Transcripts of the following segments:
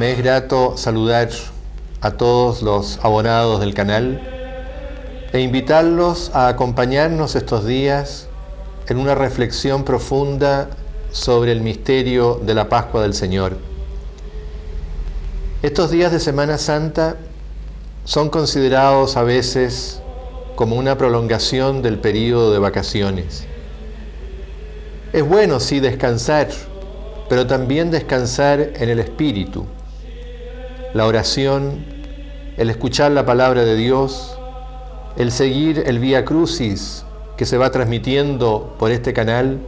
Me es grato saludar a todos los abonados del canal e invitarlos a acompañarnos estos días en una reflexión profunda sobre el misterio de la Pascua del Señor. Estos días de Semana Santa son considerados a veces como una prolongación del período de vacaciones. Es bueno, sí, descansar, pero también descansar en el espíritu. La oración, el escuchar la palabra de Dios, el seguir el Vía Crucis que se va transmitiendo por este canal,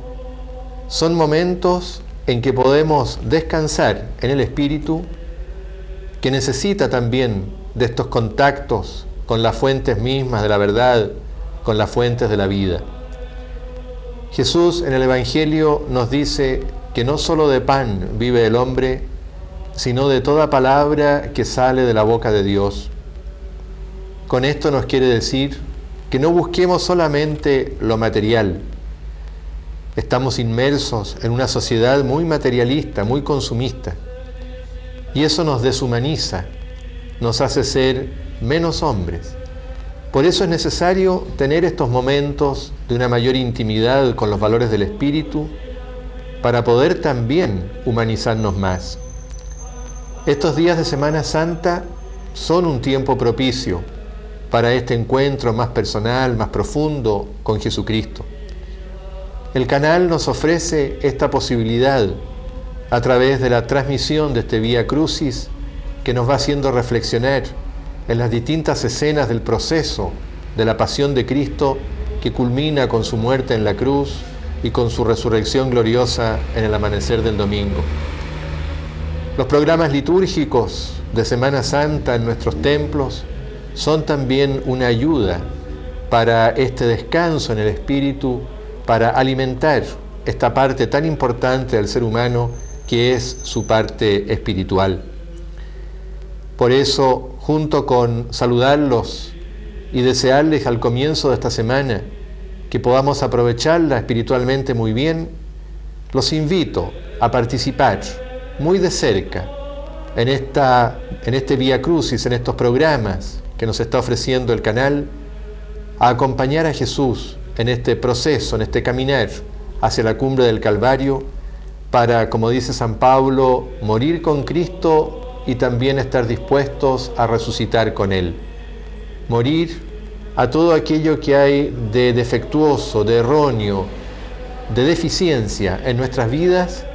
son momentos en que podemos descansar en el espíritu, que necesita también de estos contactos con las fuentes mismas de la verdad, con las fuentes de la vida. Jesús en el Evangelio nos dice que no solo de pan vive el hombre, sino de toda palabra que sale de la boca de Dios. Con esto nos quiere decir que no busquemos solamente lo material. Estamos inmersos en una sociedad muy materialista, muy consumista, y eso nos deshumaniza, nos hace ser menos hombres. Por eso es necesario tener estos momentos de una mayor intimidad con los valores del espíritu para poder también humanizarnos más. Estos días de Semana Santa son un tiempo propicio para este encuentro más personal, más profundo con Jesucristo. El canal nos ofrece esta posibilidad a través de la transmisión de este Vía Crucis que nos va haciendo reflexionar en las distintas escenas del proceso de la pasión de Cristo que culmina con su muerte en la cruz y con su resurrección gloriosa en el amanecer del domingo. Los programas litúrgicos de Semana Santa en nuestros templos son también una ayuda para este descanso en el espíritu, para alimentar esta parte tan importante del ser humano que es su parte espiritual. Por eso, junto con saludarlos y desearles al comienzo de esta semana que podamos aprovecharla espiritualmente muy bien, los invito a participar muy de cerca en este Vía Crucis, en estos programas que nos está ofreciendo el canal, a acompañar a Jesús en este proceso, en este caminar hacia la cumbre del Calvario, para, como dice San Pablo, morir con Cristo y también estar dispuestos a resucitar con Él. Morir a todo aquello que hay de defectuoso, de erróneo, de deficiencia en nuestras vidas,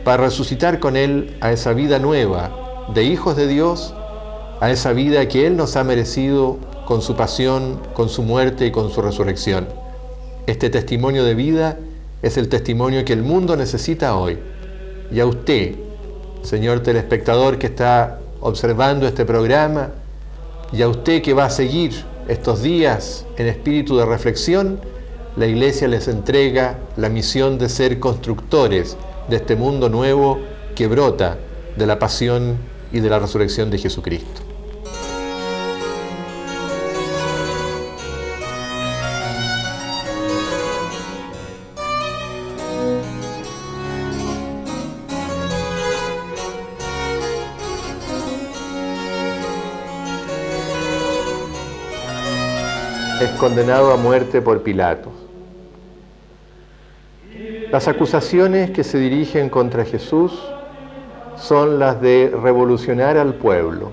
para resucitar con Él a esa vida nueva de hijos de Dios, a esa vida que Él nos ha merecido con su pasión, con su muerte y con su resurrección. Este testimonio de vida es el testimonio que el mundo necesita hoy. Y a usted, señor telespectador que está observando este programa, y a usted que va a seguir estos días en espíritu de reflexión, la Iglesia les entrega la misión de ser constructores de este mundo nuevo que brota de la pasión y de la resurrección de Jesucristo. Es condenado a muerte por Pilato. Las acusaciones que se dirigen contra Jesús son las de revolucionar al pueblo.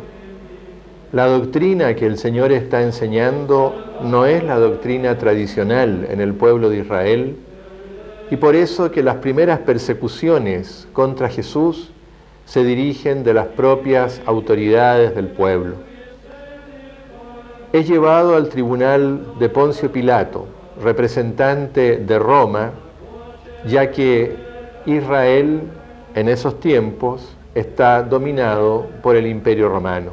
La doctrina que el Señor está enseñando no es la doctrina tradicional en el pueblo de Israel, y por eso que las primeras persecuciones contra Jesús se dirigen de las propias autoridades del pueblo. Es llevado al tribunal de Poncio Pilato, representante de Roma, ya que Israel en esos tiempos está dominado por el Imperio Romano.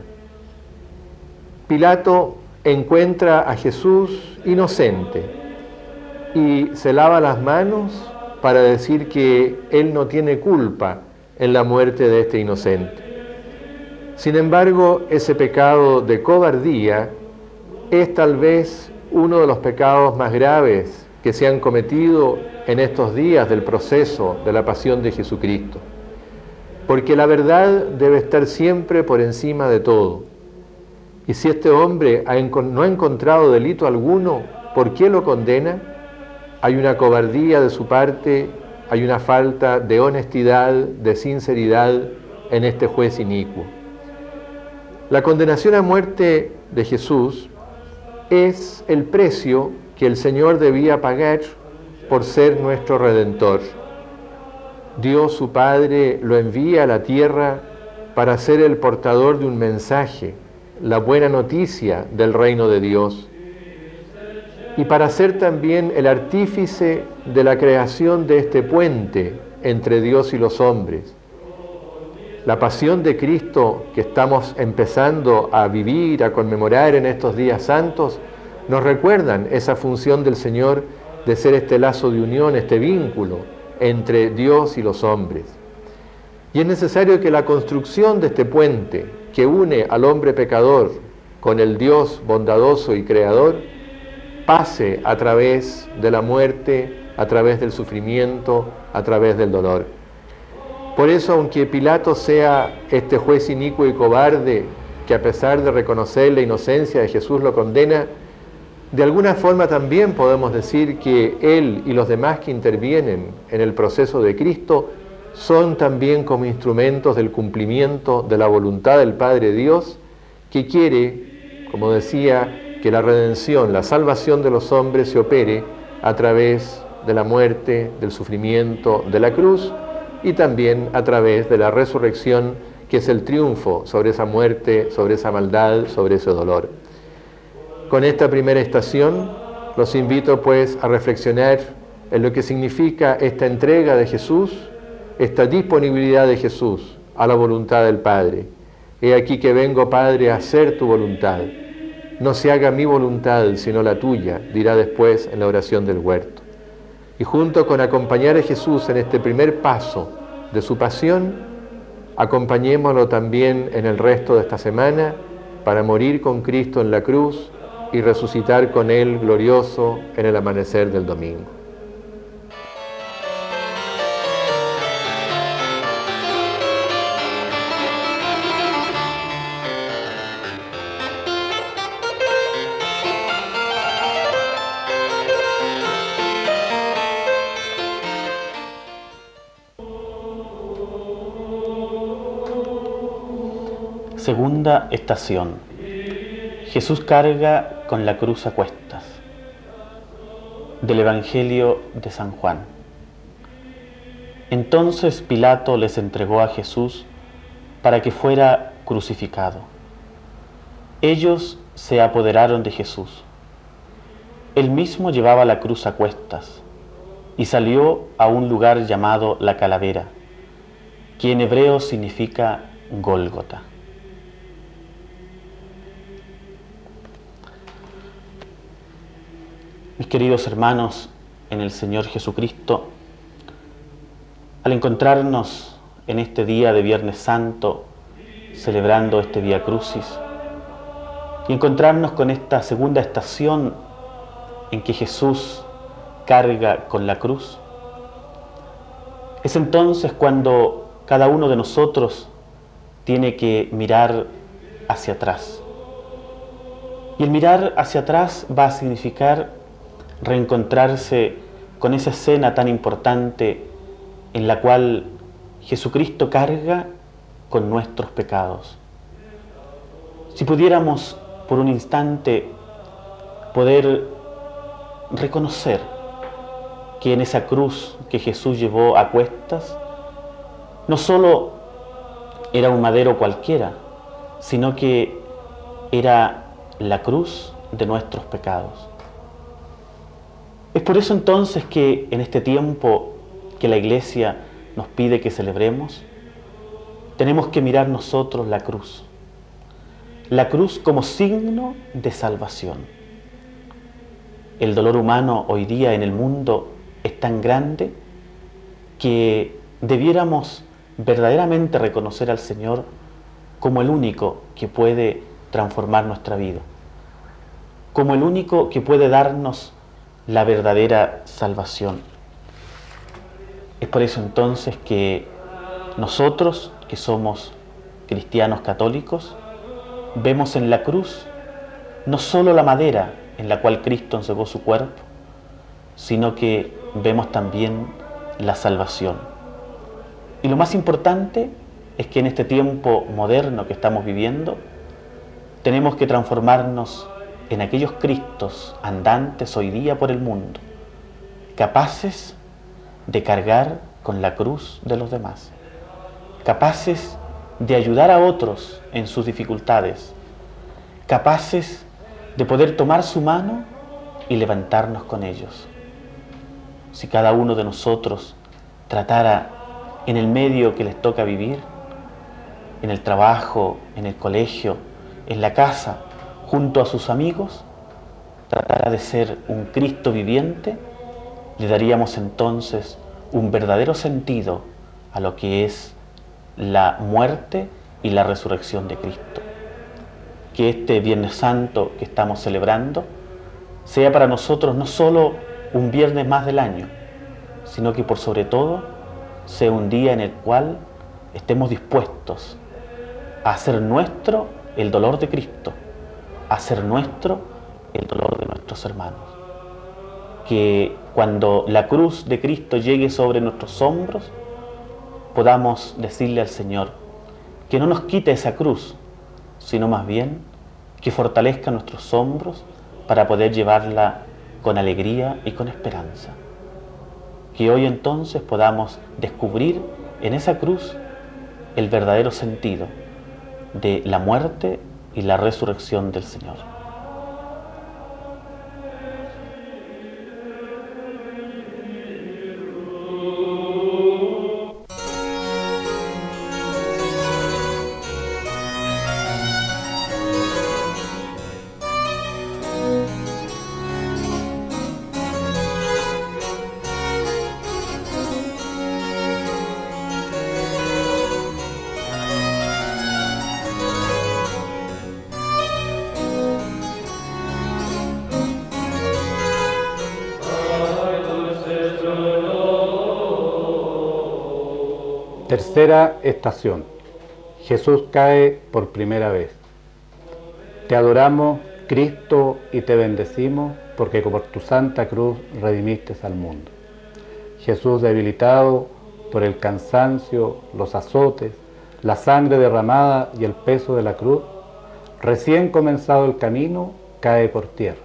Pilato encuentra a Jesús inocente y se lava las manos para decir que él no tiene culpa en la muerte de este inocente. Sin embargo, ese pecado de cobardía es tal vez uno de los pecados más graves que se han cometido en estos días del proceso de la pasión de Jesucristo. porque la verdad debe estar siempre por encima de todo. Y si este hombre no ha encontrado delito alguno, ¿por qué lo condena? Hay una cobardía de su parte, hay una falta de honestidad, de sinceridad en este juez inicuo. La condenación a muerte de Jesús es el precio que el Señor debía pagar por ser nuestro Redentor. Dios su Padre lo envía a la tierra para ser el portador de un mensaje, la buena noticia del reino de Dios, y para ser también el artífice de la creación de este puente entre Dios y los hombres. La pasión de Cristo que estamos empezando a vivir, a conmemorar en estos días santos, nos recuerdan esa función del Señor de ser este lazo de unión, este vínculo entre Dios y los hombres. Y es necesario que la construcción de este puente que une al hombre pecador con el Dios bondadoso y creador pase a través de la muerte, a través del sufrimiento, a través del dolor. Por eso, aunque Pilato sea este juez inicuo y cobarde, que a pesar de reconocer la inocencia de Jesús lo condena, de alguna forma también podemos decir que él y los demás que intervienen en el proceso de Cristo son también como instrumentos del cumplimiento de la voluntad del Padre Dios, que quiere, como decía, que la redención, la salvación de los hombres se opere a través de la muerte, del sufrimiento, de la cruz, y también a través de la resurrección, que es el triunfo sobre esa muerte, sobre esa maldad, sobre ese dolor. Con esta primera estación los invito pues a reflexionar en lo que significa esta entrega de Jesús, esta disponibilidad de Jesús a la voluntad del Padre. He aquí que vengo, Padre, a hacer tu voluntad. No se haga mi voluntad, sino la tuya, dirá después en la oración del huerto. Y junto con acompañar a Jesús en este primer paso de su pasión, acompañémoslo también en el resto de esta semana para morir con Cristo en la cruz y resucitar con Él glorioso en el amanecer del domingo. Segunda estación. Jesús carga con la cruz a cuestas. Del Evangelio de San Juan. Entonces Pilato les entregó a Jesús para que fuera crucificado. Ellos se apoderaron de Jesús. Él mismo llevaba la cruz a cuestas y salió a un lugar llamado la Calavera, que en hebreo significa Gólgota. Mis queridos hermanos en el Señor Jesucristo, al encontrarnos en este día de Viernes Santo, celebrando este Vía Crucis, y encontrarnos con esta segunda estación en que Jesús carga con la cruz, es entonces cuando cada uno de nosotros tiene que mirar hacia atrás. Y el mirar hacia atrás va a significar reencontrarse con esa escena tan importante en la cual Jesucristo carga con nuestros pecados. Si pudiéramos por un instante poder reconocer que en esa cruz que Jesús llevó a cuestas no solo era un madero cualquiera, sino que era la cruz de nuestros pecados. Es por eso entonces que en este tiempo que la Iglesia nos pide que celebremos, tenemos que mirar nosotros la cruz como signo de salvación. El dolor humano hoy día en el mundo es tan grande que debiéramos verdaderamente reconocer al Señor como el único que puede transformar nuestra vida, como el único que puede darnos la verdadera salvación. Es por eso entonces que nosotros que somos cristianos católicos, vemos en la cruz no solo la madera en la cual Cristo entregó su cuerpo, sino que vemos también la salvación. Y lo más importante es que en este tiempo moderno que estamos viviendo, tenemos que transformarnos en aquellos Cristos andantes hoy día por el mundo, capaces de cargar con la cruz de los demás, capaces de ayudar a otros en sus dificultades, capaces de poder tomar su mano y levantarnos con ellos. Si cada uno de nosotros tratara en el medio que les toca vivir, en el trabajo, en el colegio, en la casa, junto a sus amigos, tratara de ser un Cristo viviente, le daríamos entonces un verdadero sentido a lo que es la muerte y la resurrección de Cristo. Que este Viernes Santo que estamos celebrando sea para nosotros no solo un viernes más del año, sino que por sobre todo sea un día en el cual estemos dispuestos a hacer nuestro el dolor de Cristo, a hacer nuestro el dolor de nuestros hermanos. Que cuando la cruz de Cristo llegue sobre nuestros hombros, podamos decirle al Señor que no nos quite esa cruz, sino más bien que fortalezca nuestros hombros para poder llevarla con alegría y con esperanza. Que hoy entonces podamos descubrir en esa cruz el verdadero sentido de la muerte y la resurrección del Señor. Tercera estación. Jesús cae por primera vez. Te adoramos, Cristo, y te bendecimos, porque por tu santa cruz redimiste al mundo. Jesús, debilitado por el cansancio, los azotes, la sangre derramada y el peso de la cruz, recién comenzado el camino, cae por tierra.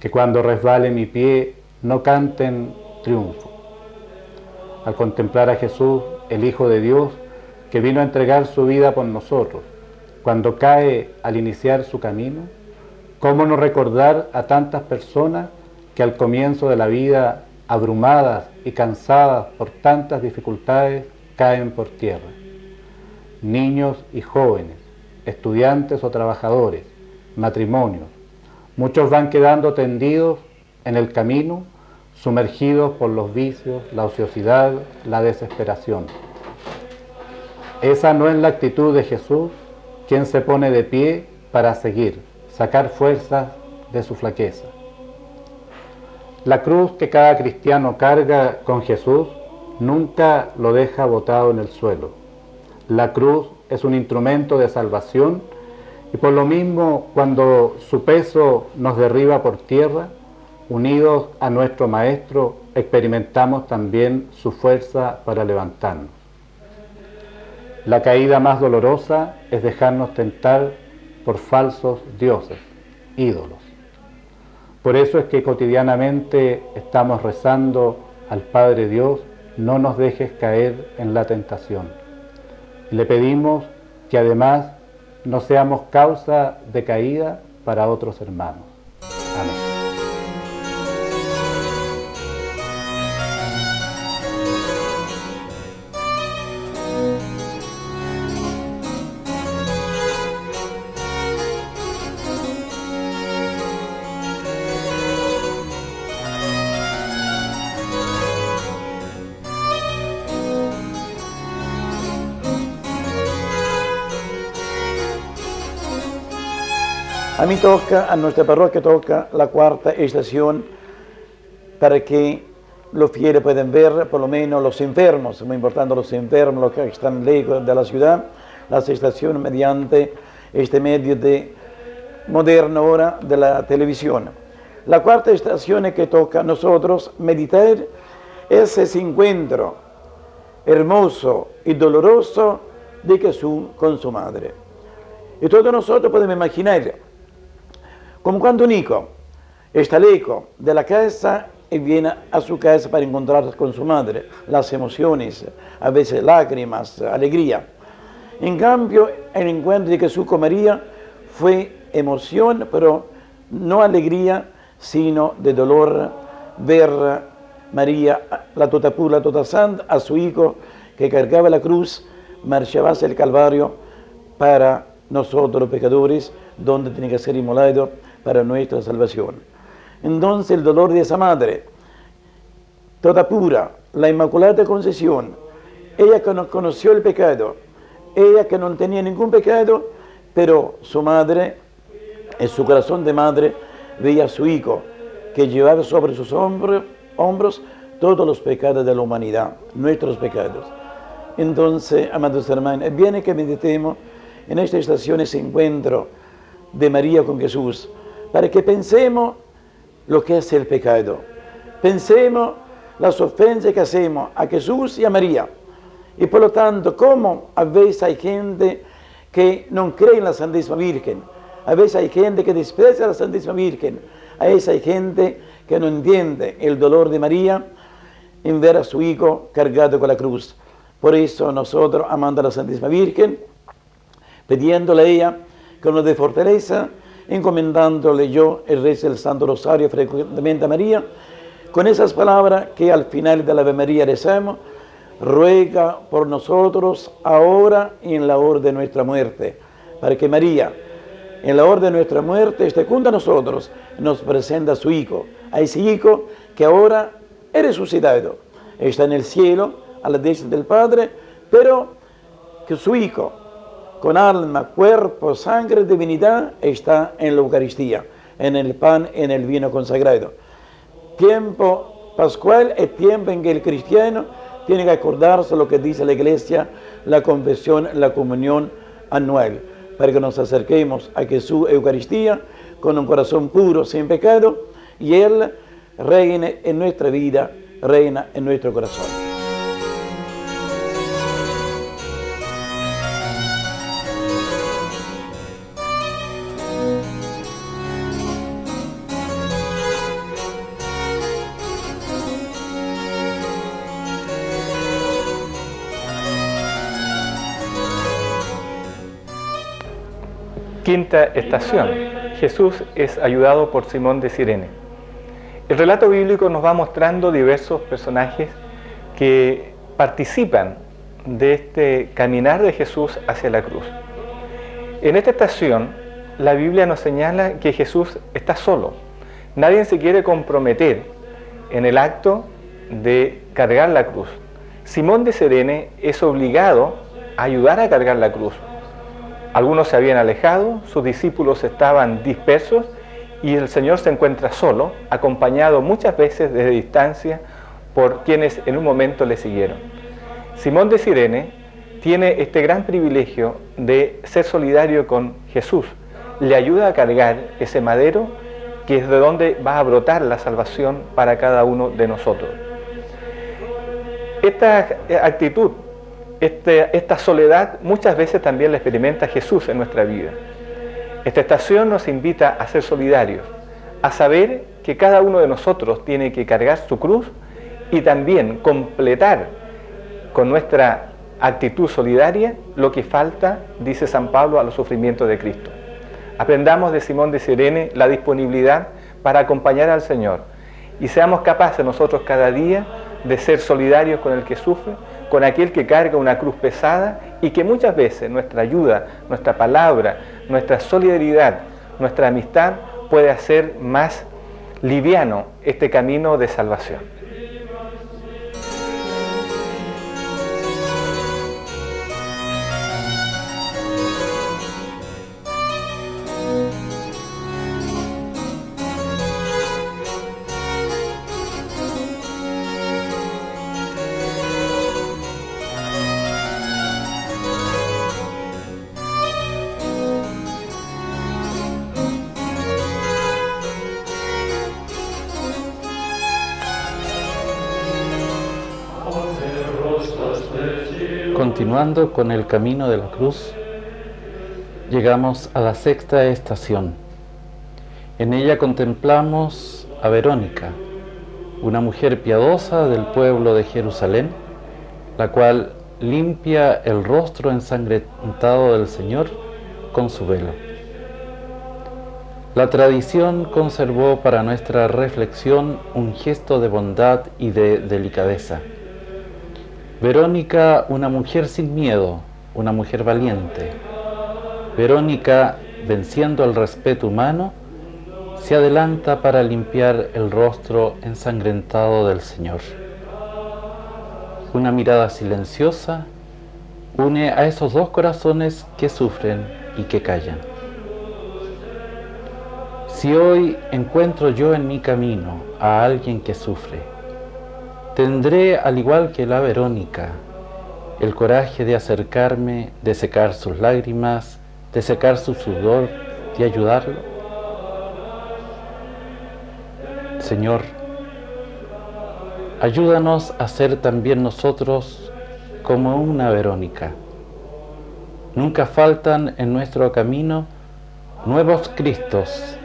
Que cuando resbale mi pie, no canten triunfo. Al contemplar a Jesús, el Hijo de Dios, que vino a entregar su vida por nosotros, cuando cae al iniciar su camino, ¿cómo no recordar a tantas personas que al comienzo de la vida, abrumadas y cansadas por tantas dificultades, caen por tierra? Niños y jóvenes, estudiantes o trabajadores, matrimonios, muchos van quedando tendidos en el camino, sumergidos por los vicios, la ociosidad, la desesperación. Esa no es la actitud de Jesús, quien se pone de pie para seguir, sacar fuerzas de su flaqueza. La cruz que cada cristiano carga con Jesús nunca lo deja botado en el suelo. La cruz es un instrumento de salvación y por lo mismo, cuando su peso nos derriba por tierra, unidos a nuestro Maestro, experimentamos también su fuerza para levantarnos. La caída más dolorosa es dejarnos tentar por falsos dioses, ídolos. Por eso es que cotidianamente estamos rezando al Padre Dios, no nos dejes caer en la tentación. Y le pedimos que además no seamos causa de caída para otros hermanos. Amén. A mí toca, a nuestra parroquia toca la cuarta estación para que los fieles pueden ver, por lo menos los enfermos, muy importante los enfermos, los que están lejos de la ciudad, las estaciones mediante este medio moderno ahora de la televisión. La cuarta estación que toca a nosotros meditar es ese encuentro hermoso y doloroso de Jesús con su madre. Y todos nosotros podemos imaginar como cuando un hijo está lejos de la casa y viene a su casa para encontrarse con su madre, las emociones, a veces lágrimas, alegría. En cambio, el encuentro de Jesús con María fue emoción, pero no alegría, sino de dolor, ver María, la tota pura, la tota santa, a su hijo que cargaba la cruz, marchaba hacia el Calvario para nosotros los pecadores, donde tiene que ser inmolado para nuestra salvación. Entonces el dolor de esa madre, toda pura, la Inmaculada Concepción, ella que no conoció el pecado, ella que no tenía ningún pecado, pero su madre, en su corazón de madre, veía a su hijo que llevaba sobre sus hombros todos los pecados de la humanidad, nuestros pecados. Entonces, amados hermanos, es bien que meditemos en esta estación, ese encuentro de María con Jesús, para que pensemos lo que es el pecado, pensemos las ofensas que hacemos a Jesús y a María, y por lo tanto, cómo a veces hay gente que no cree en la Santísima Virgen, a veces hay gente que desprecia a la Santísima Virgen, a veces hay gente que no entiende el dolor de María en ver a su hijo cargado con la cruz. Por eso nosotros, amando a la Santísima Virgen, pidiéndole a ella que nos dé fortaleza, encomendándole yo el rezo del Santo Rosario frecuentemente a María, con esas palabras que al final de la Ave María rezamos: ruega por nosotros ahora y en la hora de nuestra muerte, para que María, en la hora de nuestra muerte, esté junto a nosotros, nos presenta a su Hijo, a ese Hijo que ahora es resucitado, está en el cielo, a la diestra del Padre, pero que su Hijo, con alma, cuerpo, sangre, divinidad, está en la Eucaristía, en el pan, en el vino consagrado. Tiempo pascual es tiempo en que el cristiano tiene que acordarse lo que dice la Iglesia, la confesión, la comunión anual, para que nos acerquemos a Jesús Eucaristía con un corazón puro, sin pecado, y Él reine en nuestra vida, reina en nuestro corazón. Quinta estación. Jesús es ayudado por Simón de Cirene. El relato bíblico nos va mostrando diversos personajes que participan de este caminar de Jesús hacia la cruz. En esta estación, la Biblia nos señala que Jesús está solo. Nadie se quiere comprometer en el acto de cargar la cruz. Simón de Cirene es obligado a ayudar a cargar la cruz. Algunos se habían alejado, sus discípulos estaban dispersos y el Señor se encuentra solo, acompañado muchas veces desde distancia por quienes en un momento le siguieron. Simón de Cirene tiene este gran privilegio de ser solidario con Jesús. Le ayuda a cargar ese madero que es de donde va a brotar la salvación para cada uno de nosotros. Esta actitud, esta soledad muchas veces también la experimenta Jesús en nuestra vida. Esta estación nos invita a ser solidarios, a saber que cada uno de nosotros tiene que cargar su cruz y también completar con nuestra actitud solidaria lo que falta, dice San Pablo, a los sufrimientos de Cristo. Aprendamos de Simón de Cirene la disponibilidad para acompañar al Señor y seamos capaces nosotros cada día de ser solidarios con el que sufre, con aquel que carga una cruz pesada y que muchas veces nuestra ayuda, nuestra palabra, nuestra solidaridad, nuestra amistad puede hacer más liviano este camino de salvación. Continuando con el camino de la cruz, llegamos a la sexta estación. En ella contemplamos a Verónica, una mujer piadosa del pueblo de Jerusalén, la cual limpia el rostro ensangrentado del Señor con su velo. La tradición conservó para nuestra reflexión un gesto de bondad y de delicadeza. Verónica, una mujer sin miedo, una mujer valiente. Verónica, venciendo el respeto humano, se adelanta para limpiar el rostro ensangrentado del Señor. Una mirada silenciosa une a esos dos corazones que sufren y que callan. Si hoy encuentro yo en mi camino a alguien que sufre, tendré, al igual que la Verónica, el coraje de acercarme, de secar sus lágrimas, de secar su sudor, de ayudarlo. Señor, ayúdanos a ser también nosotros como una Verónica. Nunca faltan en nuestro camino nuevos Cristos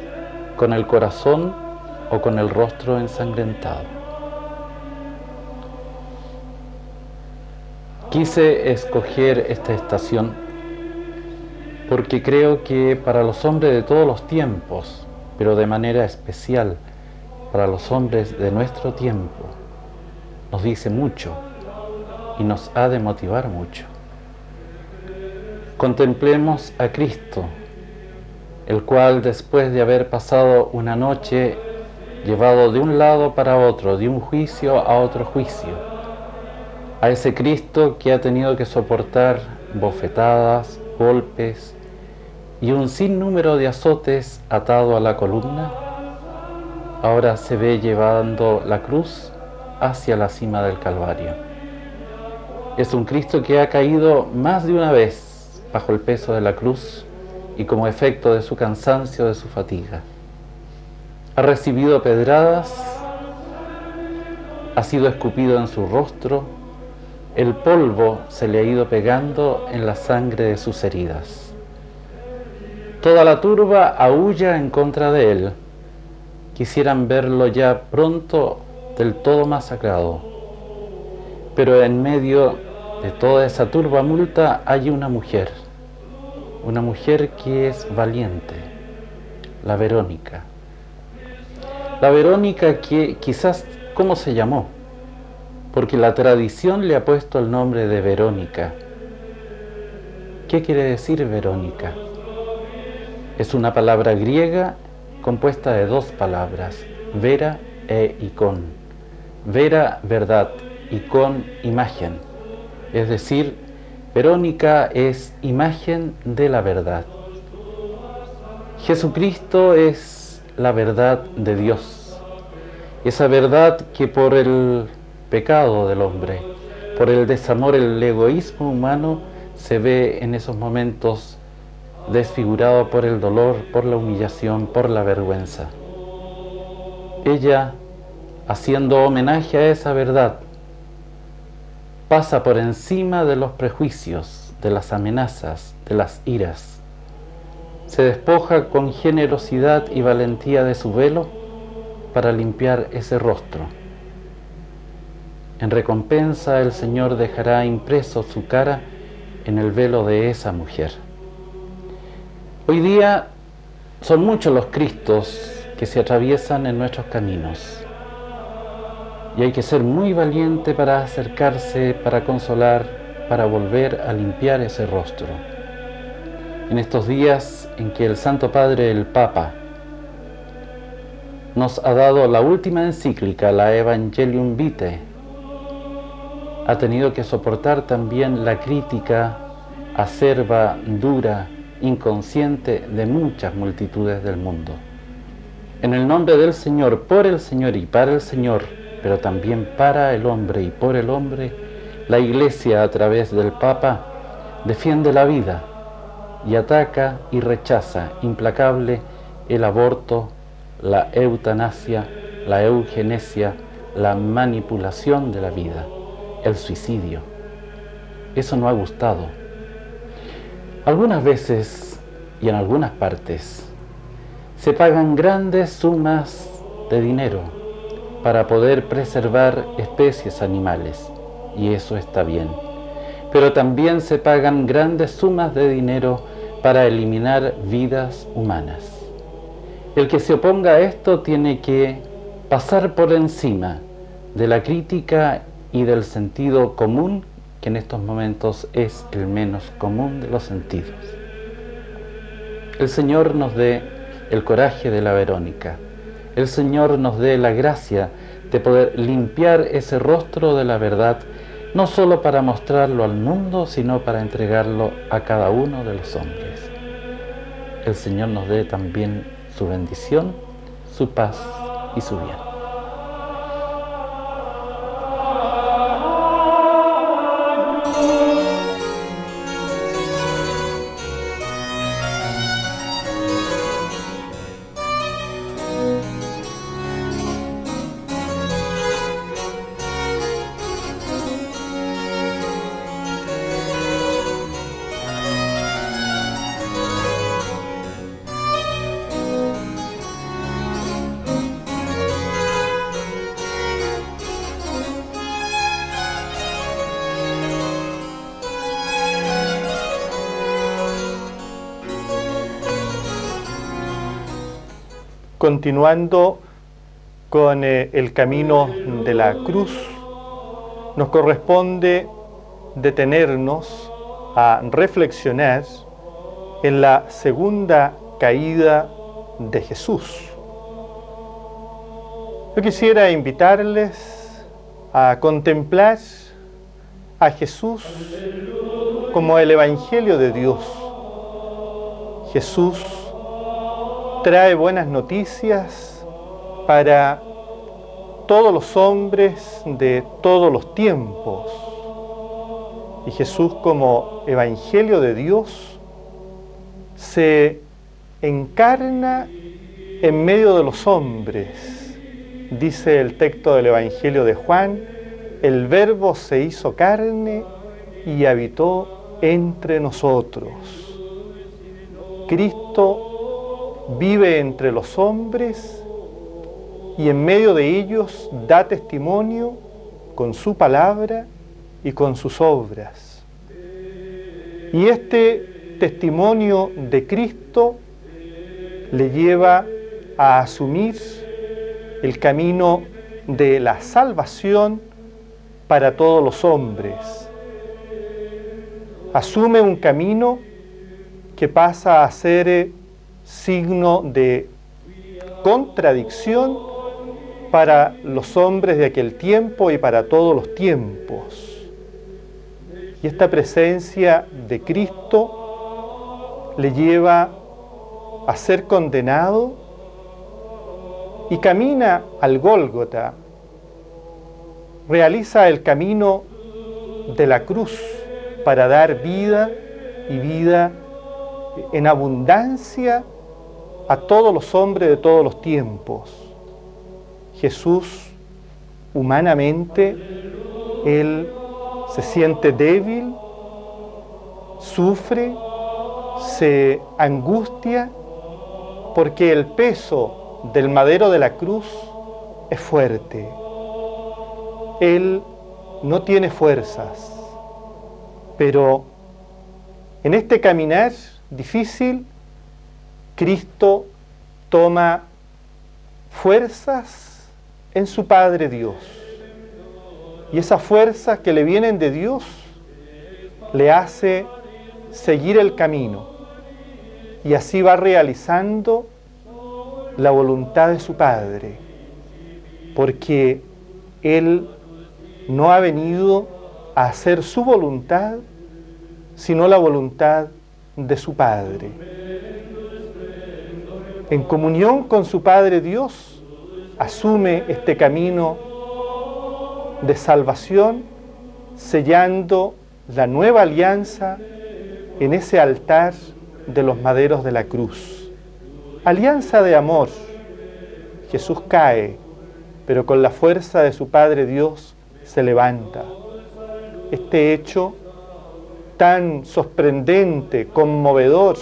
con el corazón o con el rostro ensangrentado. Quise escoger esta estación porque creo que para los hombres de todos los tiempos, pero de manera especial para los hombres de nuestro tiempo, nos dice mucho y nos ha de motivar mucho. Contemplemos a Cristo, el cual, después de haber pasado una noche llevado de un lado para otro, de un juicio a otro juicio, a ese Cristo que ha tenido que soportar bofetadas, golpes y un sinnúmero de azotes atado a la columna, ahora se ve llevando la cruz hacia la cima del Calvario. Es un Cristo que ha caído más de una vez bajo el peso de la cruz y como efecto de su cansancio, de su fatiga. Ha recibido pedradas, ha sido escupido en su rostro, el polvo se le ha ido pegando en la sangre de sus heridas. Toda la turba aúlla en contra de él. Quisieran verlo ya pronto del todo masacrado. Pero en medio de toda esa turbamulta hay una mujer que es valiente, la Verónica. La Verónica que quizás, ¿cómo se llamó? Porque la tradición le ha puesto el nombre de Verónica. ¿Qué quiere decir Verónica? Es una palabra griega compuesta de dos palabras, vera e icon. Vera, verdad, icon, imagen. Es decir, Verónica es imagen de la verdad. Jesucristo es la verdad de Dios. Esa verdad que por el pecado del hombre, por el desamor, el egoísmo humano, se ve en esos momentos desfigurado por el dolor, por la humillación, por la vergüenza. Ella, haciendo homenaje a esa verdad, pasa por encima de los prejuicios, de las amenazas, de las iras. Se despoja con generosidad y valentía de su velo para limpiar ese rostro. En recompensa, el Señor dejará impreso su cara en el velo de esa mujer. Hoy día son muchos los Cristos que se atraviesan en nuestros caminos. Y hay que ser muy valiente para acercarse, para consolar, para volver a limpiar ese rostro. En estos días en que el Santo Padre, el Papa, nos ha dado la última encíclica, la Evangelium Vitae, ha tenido que soportar también la crítica acerba, dura, inconsciente de muchas multitudes del mundo. En el nombre del Señor, por el Señor y para el Señor, pero también para el hombre y por el hombre, la Iglesia, a través del Papa, defiende la vida y ataca y rechaza implacable el aborto, la eutanasia, la eugenesia, la manipulación de la vida, el suicidio. eso no ha gustado. Algunas veces y en algunas partes se pagan grandes sumas de dinero para poder preservar especies animales, y eso está bien. Pero también se pagan grandes sumas de dinero para eliminar vidas humanas. El que se oponga a esto tiene que pasar por encima de la crítica y del sentido común, que en estos momentos es el menos común de los sentidos. El Señor nos dé el coraje de la Verónica. El Señor nos dé la gracia de poder limpiar ese rostro de la verdad, no solo para mostrarlo al mundo, sino para entregarlo a cada uno de los hombres. El Señor nos dé también su bendición, su paz y su bien. Continuando con el camino de la cruz, nos corresponde detenernos a reflexionar en la segunda caída de Jesús. Yo quisiera invitarles a contemplar a Jesús como el Evangelio de Dios. Jesús trae buenas noticias para todos los hombres de todos los tiempos. Y Jesús, como Evangelio de Dios, se encarna en medio de los hombres. Dice el texto del Evangelio de Juan: el Verbo se hizo carne y habitó entre nosotros. Cristo vive entre los hombres y en medio de ellos da testimonio con su palabra y con sus obras. Y este testimonio de Cristo le lleva a asumir el camino de la salvación para todos los hombres. Asume un camino que pasa a ser signo de contradicción para los hombres de aquel tiempo y para todos los tiempos. Y esta presencia de Cristo le lleva a ser condenado y camina al Gólgota, realiza el camino de la cruz para dar vida y vida en abundancia a todos los hombres de todos los tiempos. Jesús, humanamente, Él se siente débil, sufre, se angustia, porque el peso del madero de la cruz es fuerte. Él no tiene fuerzas, pero en este caminar difícil, Cristo toma fuerzas en su Padre Dios. Y esas fuerzas que le vienen de Dios le hace seguir el camino. Y así va realizando la voluntad de su Padre. Porque Él no ha venido a hacer su voluntad, sino la voluntad de su Padre. En comunión con su Padre Dios, asume este camino de salvación, sellando la nueva alianza en ese altar de los maderos de la cruz. Alianza de amor. Jesús cae, pero con la fuerza de su Padre Dios se levanta. Este hecho tan sorprendente, conmovedor,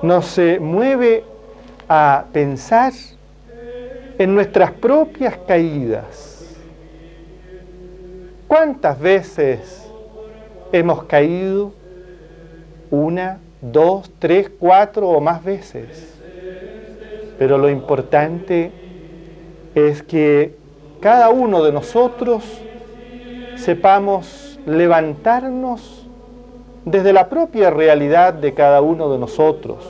nos mueve a pensar en nuestras propias caídas. ¿Cuántas veces hemos caído? 1, 2, 3, 4 o más veces. Pero lo importante es que cada uno de nosotros sepamos levantarnos desde la propia realidad de cada uno de nosotros,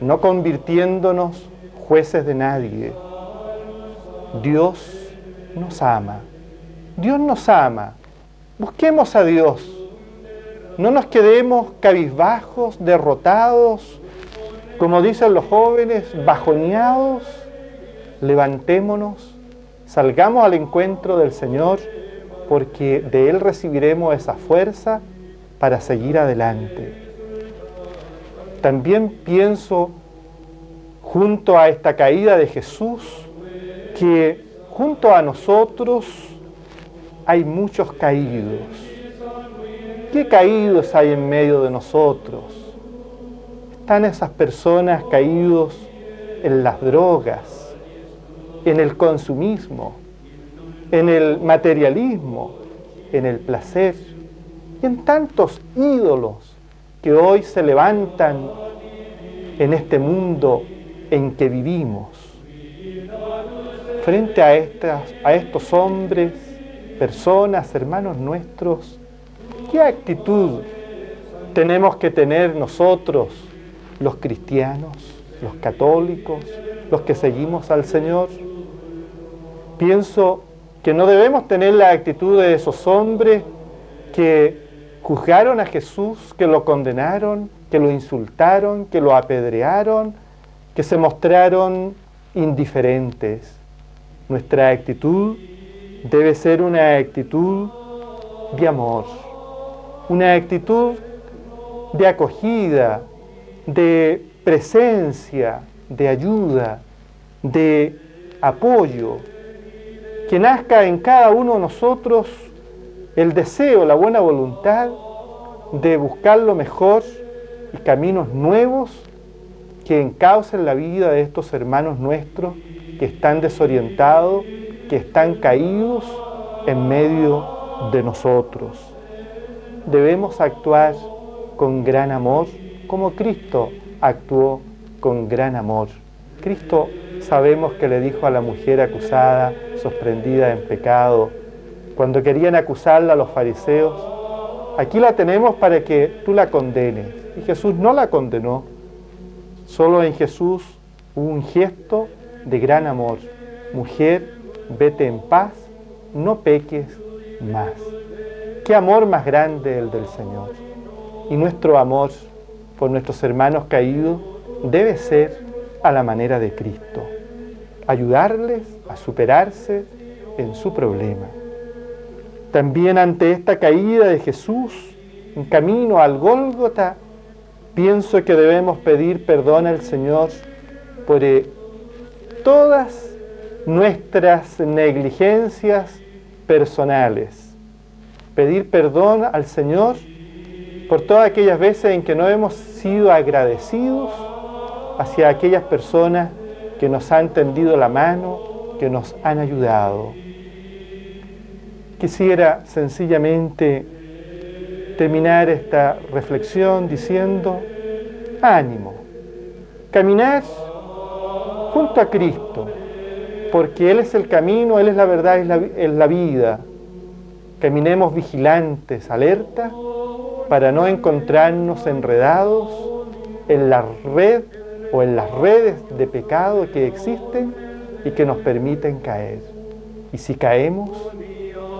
no convirtiéndonos jueces de nadie. Dios nos ama. Dios nos ama. Busquemos a Dios. No nos quedemos cabizbajos, derrotados, como dicen los jóvenes, bajoneados. Levantémonos, salgamos al encuentro del Señor, porque de Él recibiremos esa fuerza para seguir adelante. También pienso, junto a esta caída de Jesús, que junto a nosotros hay muchos caídos. ¿Qué caídos hay en medio de nosotros? Están esas personas caídos en las drogas, en el consumismo, en el materialismo, en el placer y en tantos ídolos que hoy se levantan en este mundo en que vivimos. Frente a estos hombres, personas, hermanos nuestros, ¿qué actitud tenemos que tener nosotros, los cristianos, los católicos, los que seguimos al Señor? Pienso que no debemos tener la actitud de esos hombres que juzgaron a Jesús, que lo condenaron, que lo insultaron, que lo apedrearon, que se mostraron indiferentes. Nuestra actitud debe ser una actitud de amor, una actitud de acogida, de presencia, de ayuda, de apoyo, que nazca en cada uno de nosotros el deseo, la buena voluntad de buscar lo mejor y caminos nuevos que encaucen la vida de estos hermanos nuestros que están desorientados, que están caídos en medio de nosotros. Debemos actuar con gran amor, como Cristo actuó con gran amor. Cristo, sabemos que le dijo a la mujer acusada, sorprendida en pecado, cuando querían acusarla a los fariseos: aquí la tenemos para que tú la condenes. Y Jesús no la condenó. Solo en Jesús hubo un gesto de gran amor. Mujer, vete en paz, no peques más. Qué amor más grande el del Señor. Y nuestro amor por nuestros hermanos caídos debe ser a la manera de Cristo. Ayudarles a superarse en su problema. También ante esta caída de Jesús, en camino al Gólgota, pienso que debemos pedir perdón al Señor por todas nuestras negligencias personales. Pedir perdón al Señor por todas aquellas veces en que no hemos sido agradecidos hacia aquellas personas que nos han tendido la mano, que nos han ayudado. Quisiera sencillamente terminar esta reflexión diciendo: ánimo, caminar junto a Cristo, porque Él es el camino, Él es la verdad, es la vida. Caminemos vigilantes, alerta, para no encontrarnos enredados en la red o en las redes de pecado que existen y que nos permiten caer. Y si caemos,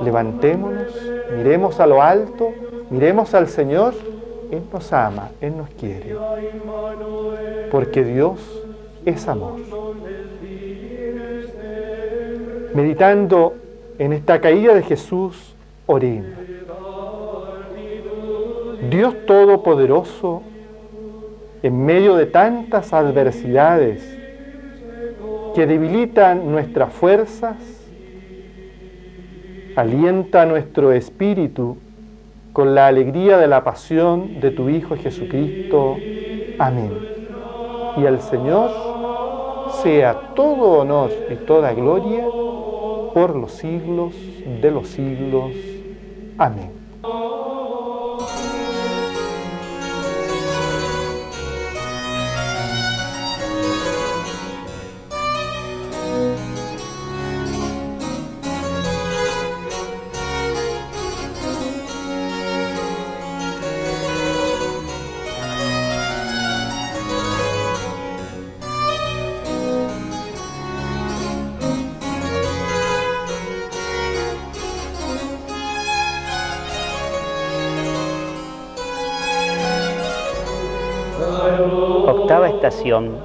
levantémonos, miremos a lo alto, miremos al Señor. Él nos ama, Él nos quiere, porque Dios es amor. Meditando en esta caída de Jesús, oremos. Dios Todopoderoso, en medio de tantas adversidades que debilitan nuestras fuerzas, alienta nuestro espíritu con la alegría de la pasión de tu Hijo Jesucristo. Amén. Y al Señor sea todo honor y toda gloria por los siglos de los siglos. Amén. Octava estación.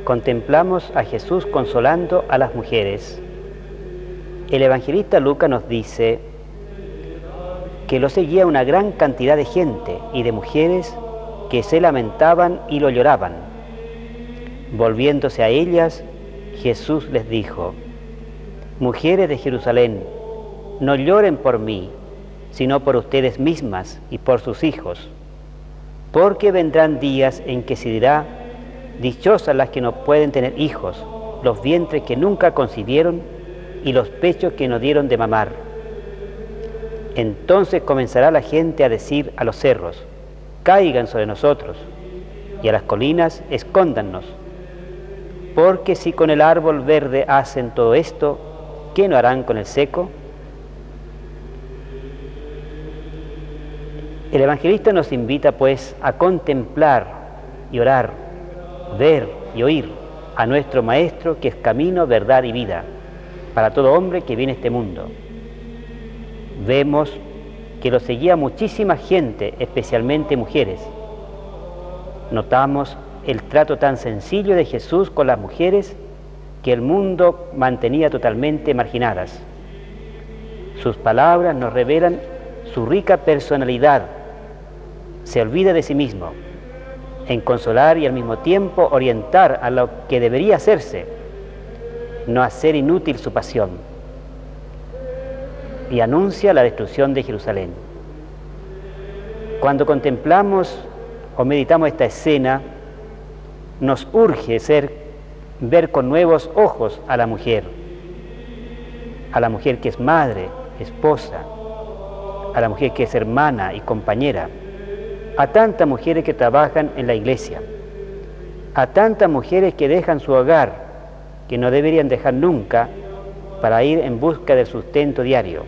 Contemplamos a Jesús consolando a las mujeres. El evangelista Lucas nos dice que lo seguía una gran cantidad de gente y de mujeres que se lamentaban y lo lloraban. Volviéndose a ellas, Jesús les dijo: mujeres de Jerusalén, no lloren por mí, sino por ustedes mismas y por sus hijos. Porque vendrán días en que se dirá: dichosas las que no pueden tener hijos, los vientres que nunca concibieron y los pechos que no dieron de mamar. Entonces comenzará la gente a decir a los cerros: caigan sobre nosotros, y a las colinas: escóndannos. Porque si con el árbol verde hacen todo esto, ¿qué no harán con el seco? El evangelista nos invita pues a contemplar y orar, ver y oír a nuestro Maestro, que es camino, verdad y vida para todo hombre que viene a este mundo. Vemos que lo seguía muchísima gente, especialmente mujeres. Notamos el trato tan sencillo de Jesús con las mujeres que el mundo mantenía totalmente marginadas. Sus palabras nos revelan su rica personalidad. Se olvida de sí mismo en consolar y al mismo tiempo orientar a lo que debería hacerse, no hacer inútil su pasión, y anuncia la destrucción de Jerusalén. Cuando contemplamos o meditamos esta escena, nos urge ver con nuevos ojos a la mujer que es madre, esposa, a la mujer que es hermana y compañera, a tantas mujeres que trabajan en la iglesia, a tantas mujeres que dejan su hogar, que no deberían dejar nunca, para ir en busca del sustento diario,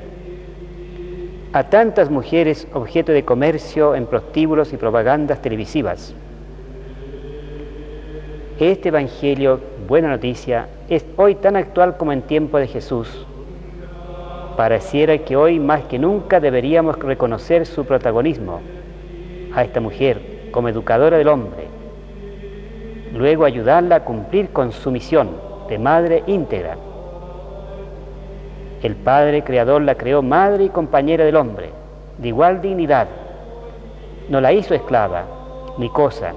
a tantas mujeres objeto de comercio en prostíbulos y propagandas televisivas. Este Evangelio, buena noticia, es hoy tan actual como en tiempo de Jesús. Pareciera que hoy más que nunca deberíamos reconocer su protagonismo a esta mujer como educadora del hombre, luego ayudarla a cumplir con su misión de madre íntegra. El Padre Creador la creó madre y compañera del hombre, de igual dignidad. No la hizo esclava ni cosa.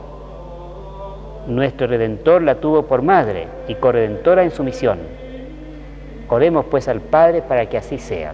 Nuestro Redentor la tuvo por madre y corredentora en su misión. Oremos pues al Padre para que así sea.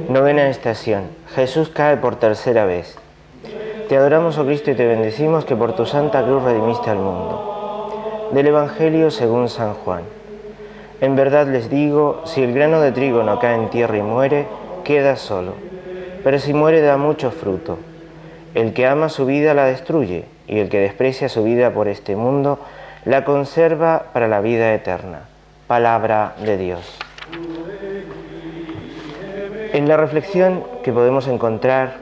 Novena estación. Jesús cae por tercera vez. Te adoramos, oh Cristo, y te bendecimos, que por tu santa cruz redimiste al mundo. Del Evangelio según San Juan. En verdad les digo, si el grano de trigo no cae en tierra y muere, queda solo. Pero si muere, da mucho fruto. El que ama su vida la destruye, y el que desprecia su vida por este mundo, la conserva para la vida eterna. Palabra de Dios. En la reflexión que podemos encontrar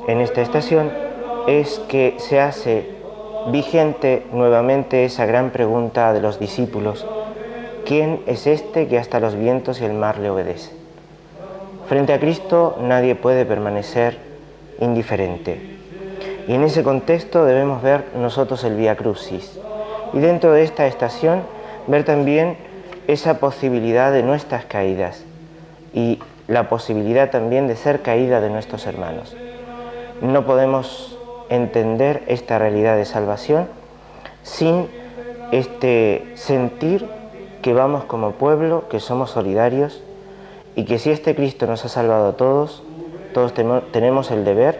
en esta estación es que se hace vigente nuevamente esa gran pregunta de los discípulos: ¿quién es este que hasta los vientos y el mar le obedecen? Frente a Cristo nadie puede permanecer indiferente. Y en ese contexto debemos ver nosotros el Vía Crucis. Y dentro de esta estación ver también esa posibilidad de nuestras caídas y la posibilidad también de ser caída de nuestros hermanos. No podemos entender esta realidad de salvación sin este sentir que vamos como pueblo, que somos solidarios y que si este Cristo nos ha salvado a todos, todos tenemos el deber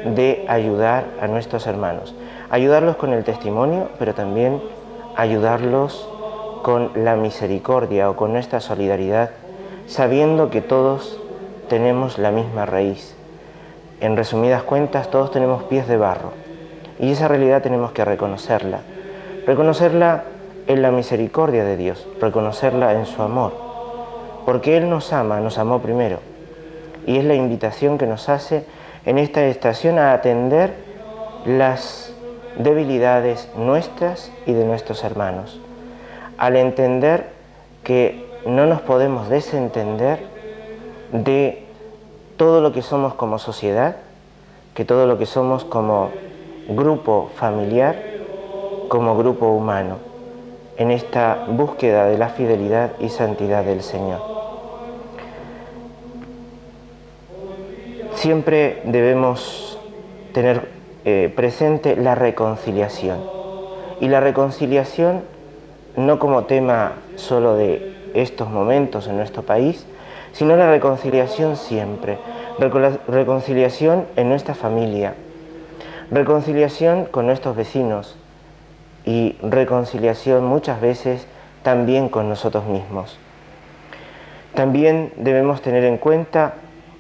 de ayudar a nuestros hermanos. Ayudarlos con el testimonio, pero también ayudarlos con la misericordia o con nuestra solidaridad, sabiendo que todos tenemos la misma raíz. En resumidas cuentas, todos tenemos pies de barro y esa realidad tenemos que reconocerla. Reconocerla en la misericordia de Dios, reconocerla en su amor, porque Él nos ama, nos amó primero. Y es la invitación que nos hace en esta estación a atender las debilidades nuestras y de nuestros hermanos, al entender que no nos podemos desentender de todo lo que somos como sociedad, que todo lo que somos como grupo familiar, como grupo humano, en esta búsqueda de la fidelidad y santidad del Señor. Siempre debemos tener presente la reconciliación. Y la reconciliación no como tema solo de estos momentos en nuestro país, sino la reconciliación siempre. Reconciliación en nuestra familia, reconciliación con nuestros vecinos y reconciliación muchas veces también con nosotros mismos. También debemos tener en cuenta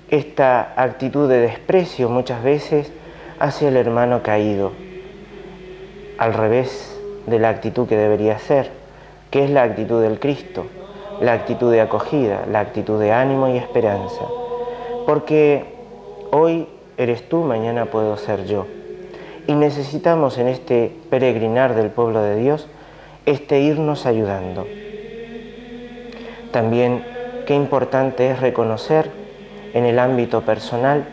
esta actitud de desprecio muchas veces hacia el hermano caído, al revés de la actitud que debería ser, que es la actitud del Cristo, la actitud de acogida, la actitud de ánimo y esperanza. Porque hoy eres tú, mañana puedo ser yo. Y necesitamos en este peregrinar del pueblo de Dios, irnos ayudando. También qué importante es reconocer en el ámbito personal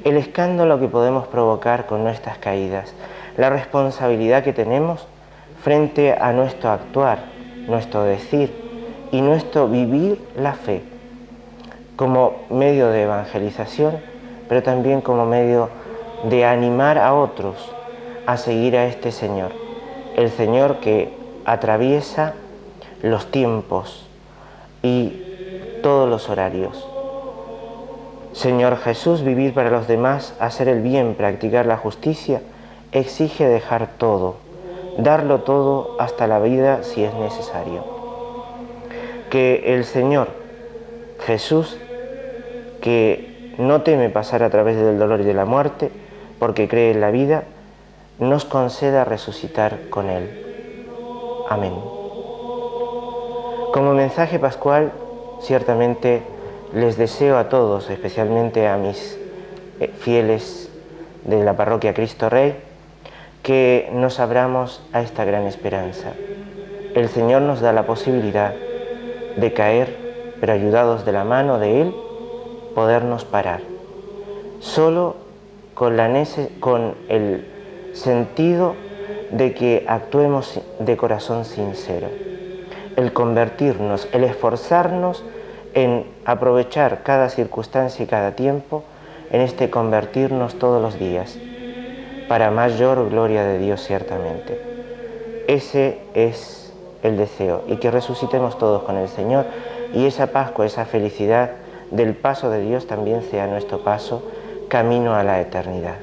el escándalo que podemos provocar con nuestras caídas, la responsabilidad que tenemos frente a nuestro actuar, nuestro decir y nuestro vivir la fe como medio de evangelización, pero también como medio de animar a otros a seguir a este Señor, el Señor que atraviesa los tiempos y todos los horarios. Señor Jesús, vivir para los demás, hacer el bien, practicar la justicia, exige dejar todo, darlo todo hasta la vida si es necesario. Que el Señor Jesús, que no teme pasar a través del dolor y de la muerte, porque cree en la vida, nos conceda resucitar con Él. Amén. Como mensaje pascual, ciertamente les deseo a todos, especialmente a mis fieles de la parroquia Cristo Rey, que nos abramos a esta gran esperanza. El Señor nos da la posibilidad de caer, pero ayudados de la mano de Él, podernos parar. Solo con el sentido de que actuemos de corazón sincero. El convertirnos, el esforzarnos en aprovechar cada circunstancia y cada tiempo, en este convertirnos todos los días, para mayor gloria de Dios ciertamente. Ese es el deseo, y que resucitemos todos con el Señor, y esa Pascua, esa felicidad del paso de Dios también sea nuestro paso, camino a la eternidad.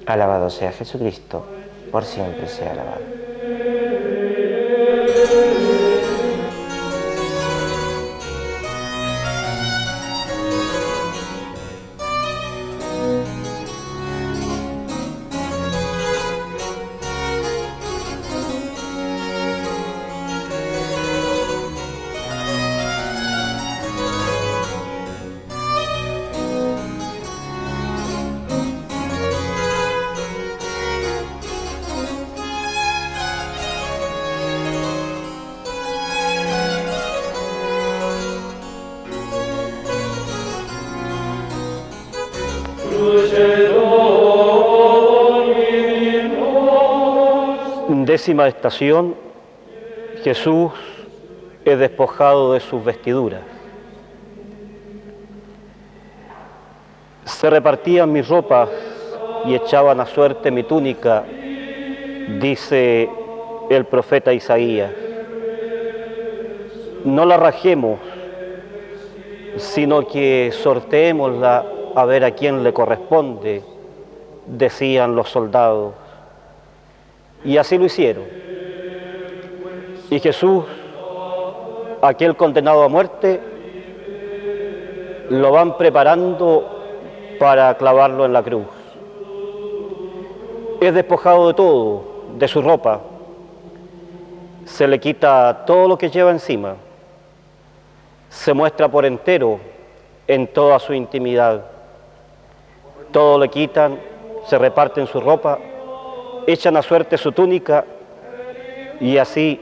Alabado sea Jesucristo, por siempre sea alabado. Décima estación, Jesús es despojado de sus vestiduras. Se repartían mis ropas y echaban a suerte mi túnica, dice el profeta Isaías. No la rajemos, sino que sorteémosla a ver a quién le corresponde, decían los soldados. Y así lo hicieron. Y Jesús, aquel condenado a muerte, lo van preparando para clavarlo en la cruz. Es despojado de todo, de su ropa. Se le quita todo lo que lleva encima. Se muestra por entero en toda su intimidad. Todo le quitan, se reparten su ropa, echan a suerte su túnica y así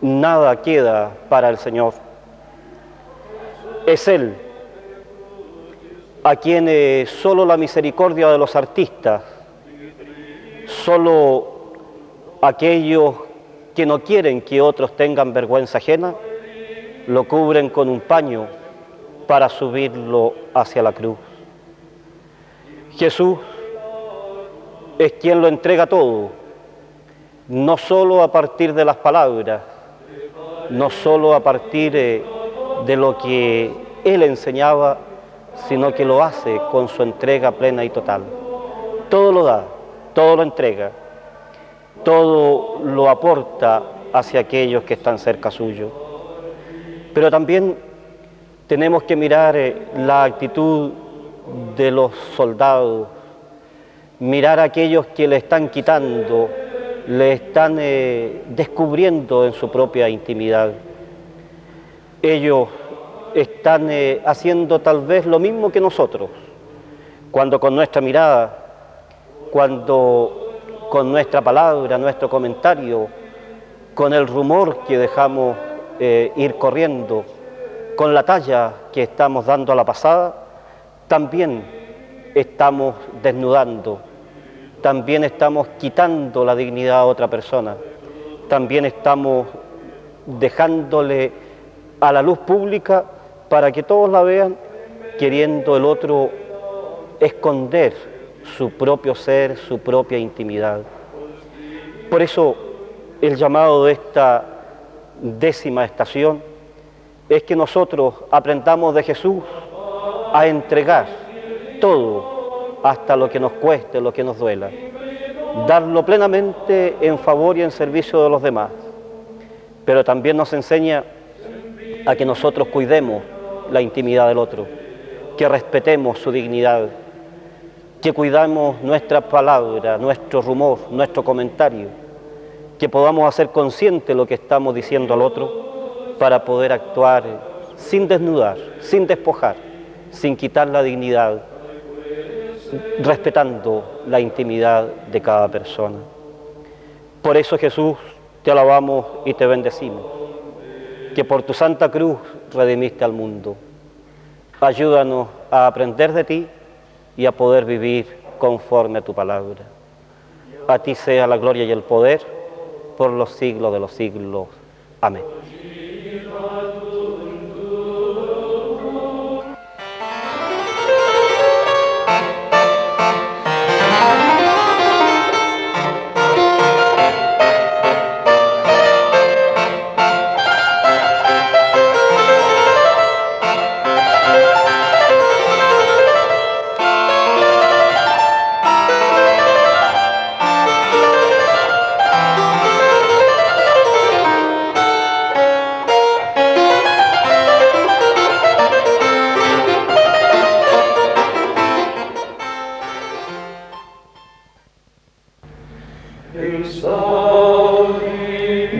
nada queda para el Señor. Es Él a quien solo la misericordia de los artistas, solo aquellos que no quieren que otros tengan vergüenza ajena, lo cubren con un paño para subirlo hacia la cruz. Jesús es quien lo entrega todo, no solo a partir de las palabras, no solo a partir de lo que Él enseñaba, sino que lo hace con su entrega plena y total. Todo lo da, todo lo entrega, todo lo aporta hacia aquellos que están cerca suyo. Pero también tenemos que mirar la actitud de los soldados, mirar a aquellos que le están quitando, le están descubriendo en su propia intimidad. Ellos están haciendo tal vez lo mismo que nosotros, cuando con nuestra mirada, cuando con nuestra palabra, nuestro comentario, con el rumor que dejamos ir corriendo, con la talla que estamos dando a la pasada, también estamos desnudando, también estamos quitando la dignidad a otra persona, también estamos dejándole a la luz pública para que todos la vean, queriendo el otro esconder su propio ser, su propia intimidad. Por eso el llamado de esta décima estación es que nosotros aprendamos de Jesús a entregar todo, hasta lo que nos cueste, lo que nos duela, darlo plenamente en favor y en servicio de los demás. Pero también nos enseña a que nosotros cuidemos la intimidad del otro, que respetemos su dignidad, que cuidamos nuestra palabra, nuestro rumor, nuestro comentario, que podamos hacer consciente lo que estamos diciendo al otro para poder actuar sin desnudar, sin despojar, sin quitar la dignidad, respetando la intimidad de cada persona. Por eso, Jesús, te alabamos y te bendecimos, que por tu santa cruz redimiste al mundo. Ayúdanos a aprender de ti y a poder vivir conforme a tu palabra. A ti sea la gloria y el poder por los siglos de los siglos. Amén.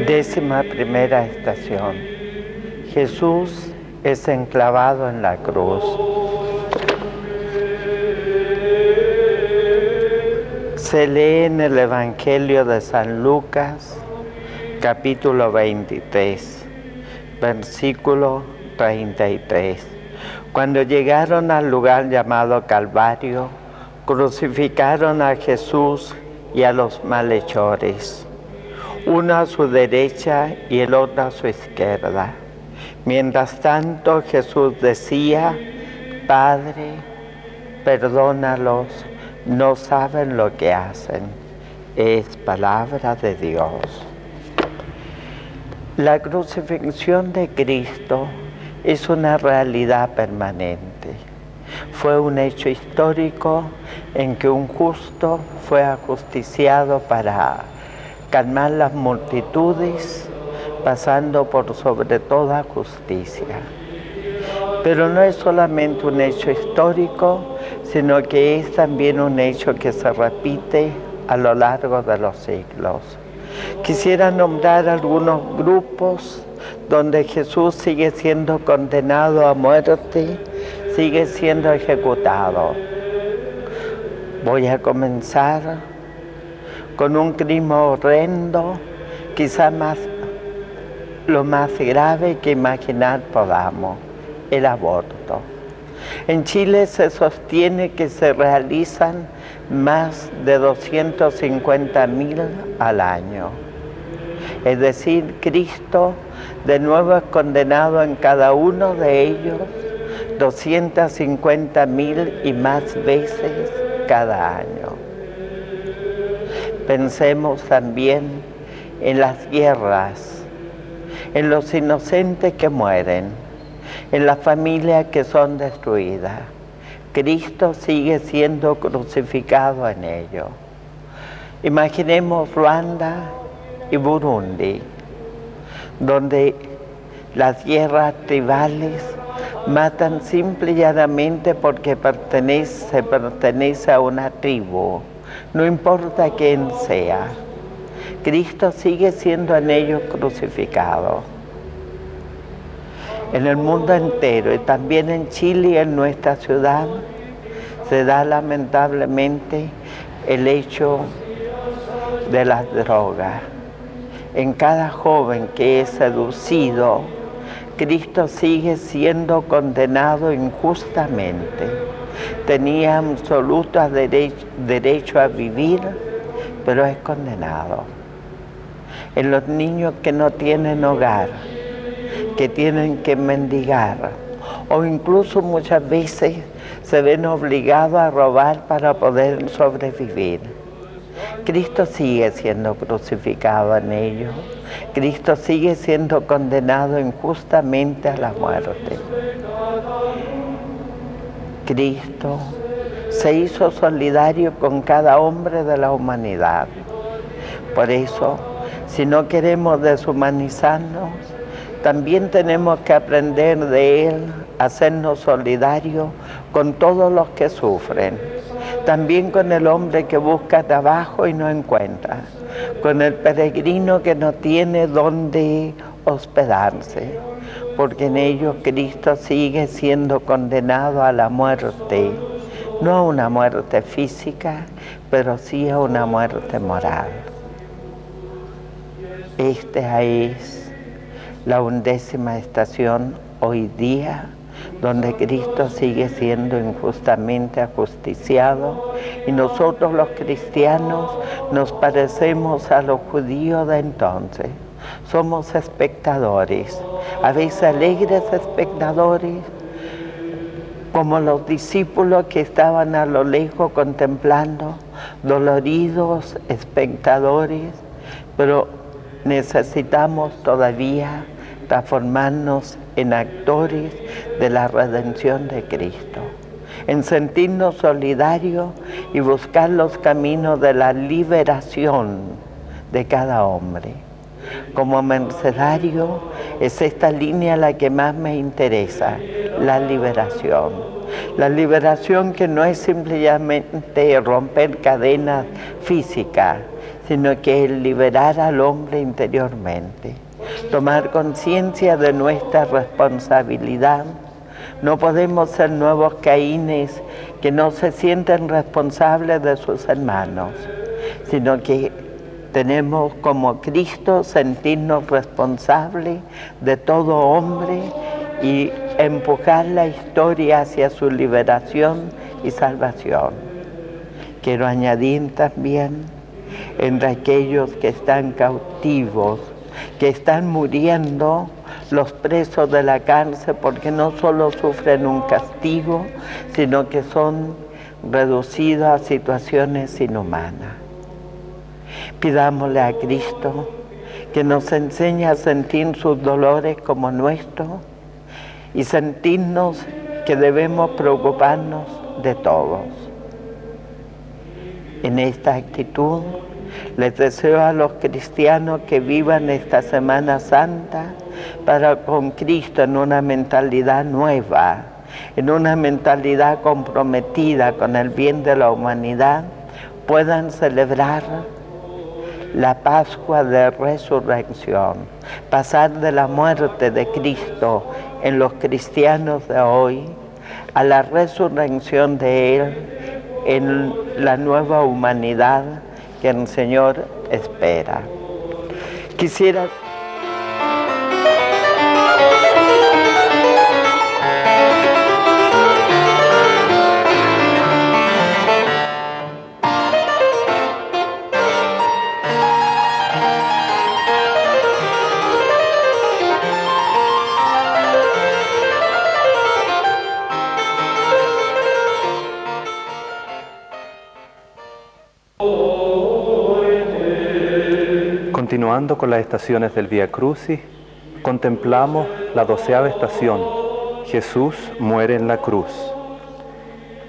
Décima primera estación. Jesús es enclavado en la cruz. Se lee en el Evangelio de San Lucas, capítulo 23, versículo 33. Cuando llegaron al lugar llamado Calvario, crucificaron a Jesús y a los malhechores. uno a su derecha y el otro a su izquierda. Mientras tanto Jesús decía: Padre, perdónalos, no saben lo que hacen. Es palabra de Dios. La crucifixión de Cristo es una realidad permanente. Fue un hecho histórico en que un justo fue ajusticiado para calmar las multitudes, pasando por sobre toda justicia. Pero no es solamente un hecho histórico, sino que es también un hecho que se repite a lo largo de los siglos. Quisiera nombrar algunos grupos donde Jesús sigue siendo condenado a muerte, sigue siendo ejecutado. Voy a comenzar con un crimen horrendo, quizá lo más grave que imaginar podamos: el aborto. En Chile se sostiene que se realizan más de 250.000 al año. Es decir, Cristo de nuevo es condenado en cada uno de ellos 250.000 y más veces cada año. Pensemos también en las guerras, en los inocentes que mueren, en las familias que son destruidas. Cristo sigue siendo crucificado en ello. Imaginemos Ruanda y Burundi, donde las guerras tribales matan simple y llanamente porque se pertenece a una tribu, no importa quién sea. Cristo sigue siendo en ellos crucificado. En el mundo entero y también en Chile y en nuestra ciudad se da lamentablemente el hecho de las drogas. En cada joven que es seducido, Cristo sigue siendo condenado injustamente. Tenía absoluto derecho a vivir, pero es condenado. En los niños que no tienen hogar, que tienen que mendigar, o incluso muchas veces se ven obligados a robar para poder sobrevivir. Cristo sigue siendo crucificado en ellos. Cristo sigue siendo condenado injustamente a la muerte. Cristo se hizo solidario con cada hombre de la humanidad. Por eso, si no queremos deshumanizarnos, también tenemos que aprender de Él a hacernos solidarios con todos los que sufren. También con el hombre que busca trabajo y no encuentra, con el peregrino que no tiene dónde hospedarse, porque en ellos Cristo sigue siendo condenado a la muerte, no a una muerte física, pero sí a una muerte moral. Esta es la 11ª estación hoy día, donde Cristo sigue siendo injustamente ajusticiado, y nosotros los cristianos nos parecemos a los judíos de entonces. Somos espectadores, a veces alegres espectadores, como los discípulos que estaban a lo lejos contemplando, doloridos espectadores, pero necesitamos todavía transformarnos en actores de la redención de Cristo, en sentirnos solidarios y buscar los caminos de la liberación de cada hombre. Como mercedario, es esta línea la que más me interesa, la liberación. La liberación que no es simplemente romper cadenas físicas, sino que es liberar al hombre interiormente. Tomar conciencia de nuestra responsabilidad. No podemos ser nuevos Caínes que no se sienten responsables de sus hermanos, sino que tenemos como Cristo sentirnos responsables de todo hombre y empujar la historia hacia su liberación y salvación. Quiero añadir también entre aquellos que están cautivos, que están muriendo, los presos de la cárcel, porque no solo sufren un castigo, sino que son reducidos a situaciones inhumanas. Pidámosle a Cristo que nos enseñe a sentir sus dolores como nuestros y sentirnos que debemos preocuparnos de todos. En esta actitud, les deseo a los cristianos que vivan esta Semana Santa para con Cristo en una mentalidad nueva, en una mentalidad comprometida con el bien de la humanidad, puedan celebrar la Pascua de Resurrección, pasar de la muerte de Cristo en los cristianos de hoy a la resurrección de Él en la nueva humanidad que el Señor espera. Quisiera Continuando con las estaciones del Vía Crucis, contemplamos la 12ª estación, Jesús muere en la cruz.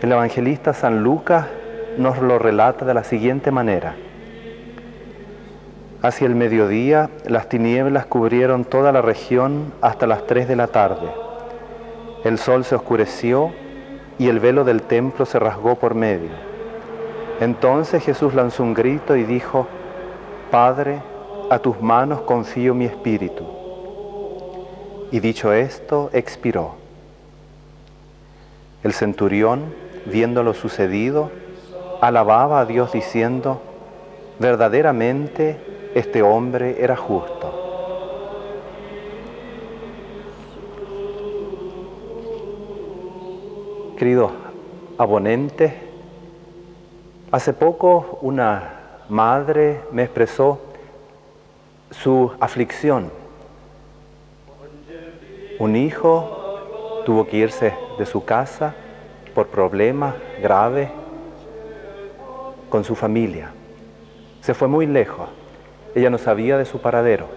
El evangelista San Lucas nos lo relata de la siguiente manera. Hacia el mediodía, las tinieblas cubrieron toda la región hasta las 3 de la tarde. El sol se oscureció y el velo del templo se rasgó por medio. Entonces Jesús lanzó un grito y dijo: Padre, a tus manos confío mi espíritu. Y dicho esto, expiró. El centurión, viendo lo sucedido, alababa a Dios diciendo: verdaderamente este hombre era justo. Queridos abonentes, hace poco una madre me expresó su aflicción. Un hijo tuvo que irse de su casa por problemas graves con su familia. Se fue muy lejos. Ella no sabía de su paradero.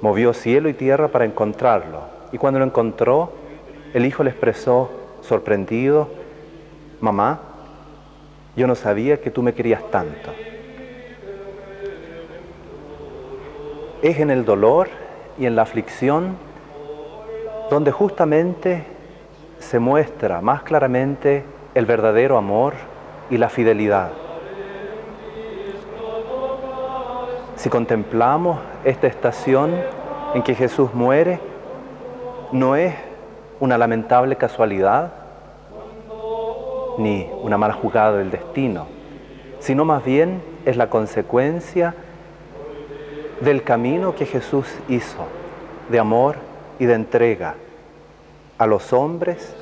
Movió cielo y tierra para encontrarlo. Y cuando lo encontró, el hijo le expresó, sorprendido: mamá, yo no sabía que tú me querías tanto. Es en el dolor y en la aflicción donde justamente se muestra más claramente el verdadero amor y la fidelidad. Si contemplamos esta estación en que Jesús muere, no es una lamentable casualidad ni una mala jugada del destino, sino más bien es la consecuencia del camino que Jesús hizo de amor y de entrega a los hombres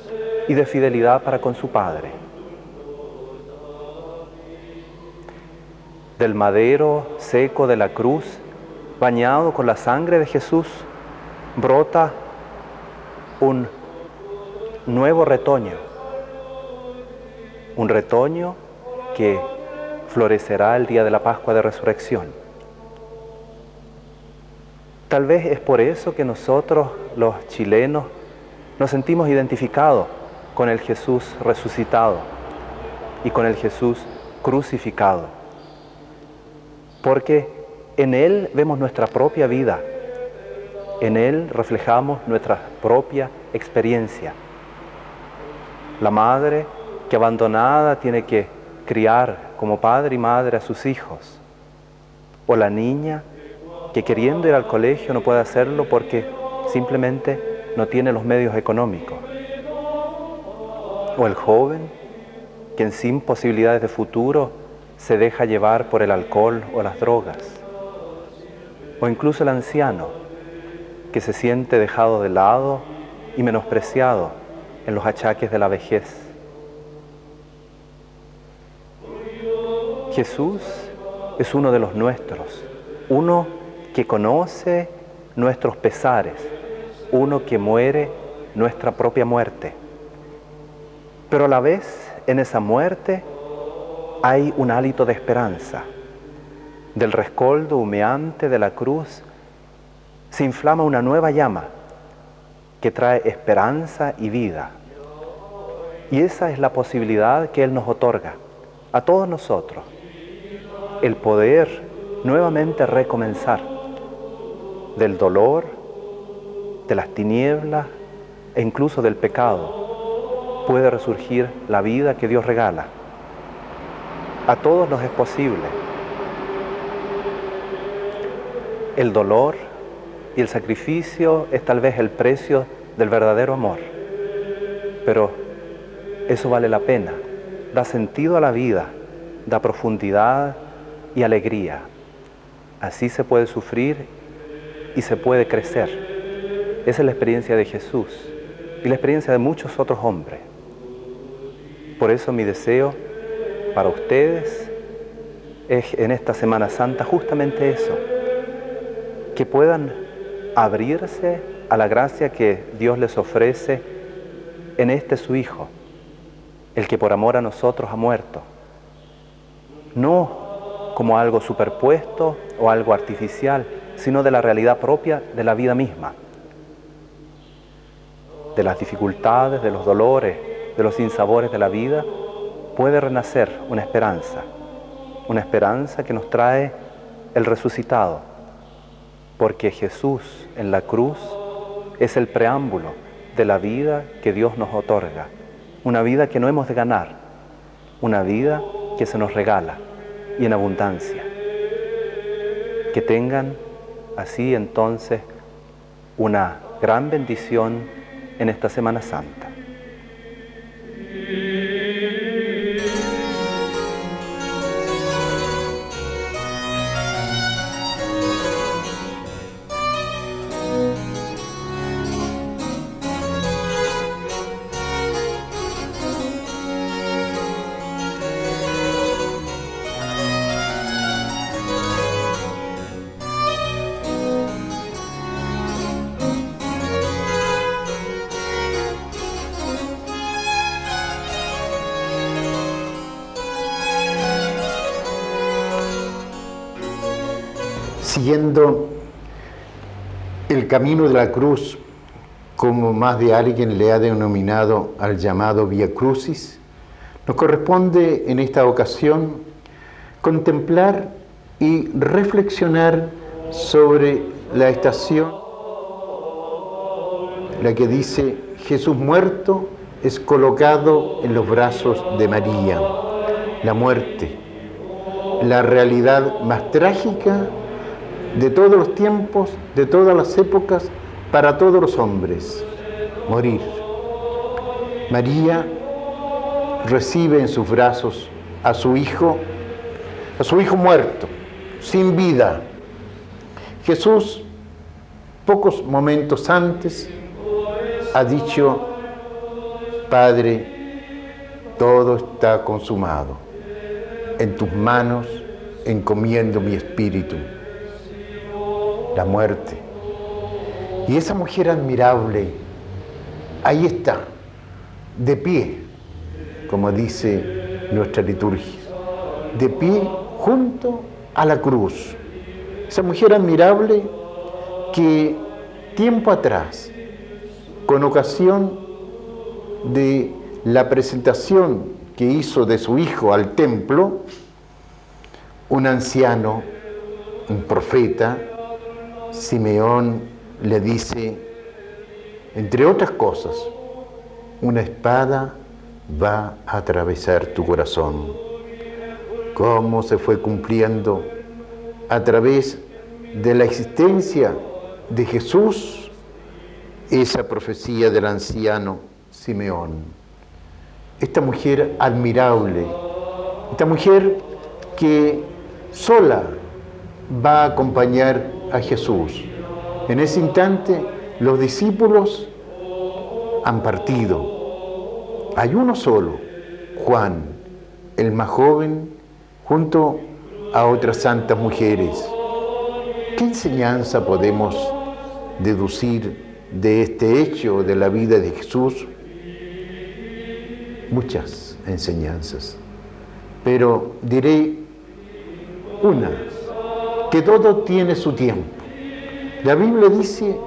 y de fidelidad para con su Padre. Del madero seco de la cruz, bañado con la sangre de Jesús, brota un nuevo retoño, un retoño que florecerá el día de la Pascua de Resurrección. Tal vez es por eso que nosotros, los chilenos, nos sentimos identificados con el Jesús resucitado y con el Jesús crucificado. Porque en Él vemos nuestra propia vida, en Él reflejamos nuestra propia experiencia. La madre que abandonada tiene que criar como padre y madre a sus hijos, o la niña que queriendo ir al colegio no puede hacerlo porque simplemente no tiene los medios económicos, o el joven que sin posibilidades de futuro se deja llevar por el alcohol o las drogas, o incluso el anciano que se siente dejado de lado y menospreciado en los achaques de la vejez. Jesús es uno de los nuestros, uno que conoce nuestros pesares, uno que muere nuestra propia muerte. Pero a la vez, en esa muerte, hay un hálito de esperanza. Del rescoldo humeante de la cruz se inflama una nueva llama que trae esperanza y vida. Y esa es la posibilidad que Él nos otorga a todos nosotros, el poder nuevamente recomenzar. Del dolor, de las tinieblas e incluso del pecado puede resurgir la vida que Dios regala. A todos nos es posible. El dolor y el sacrificio es tal vez el precio del verdadero amor, pero eso vale la pena, da sentido a la vida, da profundidad y alegría. Así se puede sufrir y se puede crecer. Esa es la experiencia de Jesús y la experiencia de muchos otros hombres. Por eso mi deseo para ustedes es en esta Semana Santa justamente eso, que puedan abrirse a la gracia que Dios les ofrece en este su Hijo, el que por amor a nosotros ha muerto, no como algo superpuesto o algo artificial, sino de la realidad propia de la vida misma, de las dificultades, de los dolores, de los sinsabores de la vida, puede renacer una esperanza que nos trae el resucitado, porque Jesús en la cruz es el preámbulo de la vida que Dios nos otorga, una vida que no hemos de ganar, una vida que se nos regala y en abundancia. Que tengan así entonces una gran bendición en esta Semana Santa. Siguiendo el camino de la cruz, como más de alguien le ha denominado al llamado Vía Crucis, nos corresponde en esta ocasión contemplar y reflexionar sobre la estación, la que dice: Jesús muerto es colocado en los brazos de María. La muerte, la realidad más trágica de todos los tiempos, de todas las épocas, para todos los hombres, morir. María recibe en sus brazos a su hijo muerto, sin vida. Jesús, pocos momentos antes, ha dicho: Padre, todo está consumado. En tus manos encomiendo mi espíritu. La muerte. Y esa mujer admirable, ahí está, de pie, como dice nuestra liturgia, de pie junto a la cruz. Esa mujer admirable que tiempo atrás, con ocasión de la presentación que hizo de su hijo al templo, un anciano, un profeta, Simeón, le dice, entre otras cosas: una espada va a atravesar tu corazón. ¿Cómo se fue cumpliendo a través de la existencia de Jesús esa profecía del anciano Simeón? Esta mujer admirable, esta mujer que sola va a acompañar a Jesús. En ese instante los discípulos han partido. Hay uno solo, Juan, el más joven, junto a otras santas mujeres. ¿Qué enseñanza podemos deducir de este hecho de la vida de Jesús? Muchas enseñanzas, pero diré una, que todo tiene su tiempo. La Biblia dice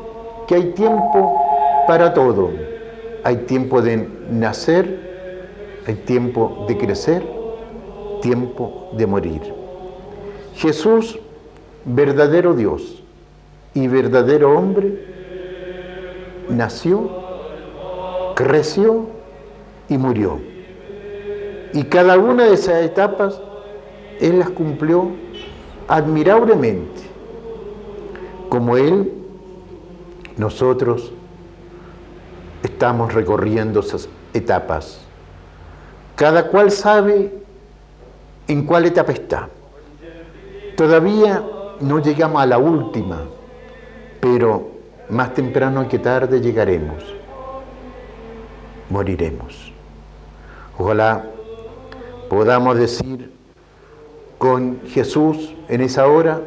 que hay tiempo para todo. Hay tiempo de nacer, hay tiempo de crecer, tiempo de morir. Jesús, verdadero Dios y verdadero hombre, nació, creció y murió. Y cada una de esas etapas Él las cumplió admirablemente. Como Él, nosotros estamos recorriendo esas etapas. Cada cual sabe en cuál etapa está. Todavía no llegamos a la última, pero más temprano que tarde llegaremos. Moriremos. Ojalá podamos decir con Jesús en esa hora,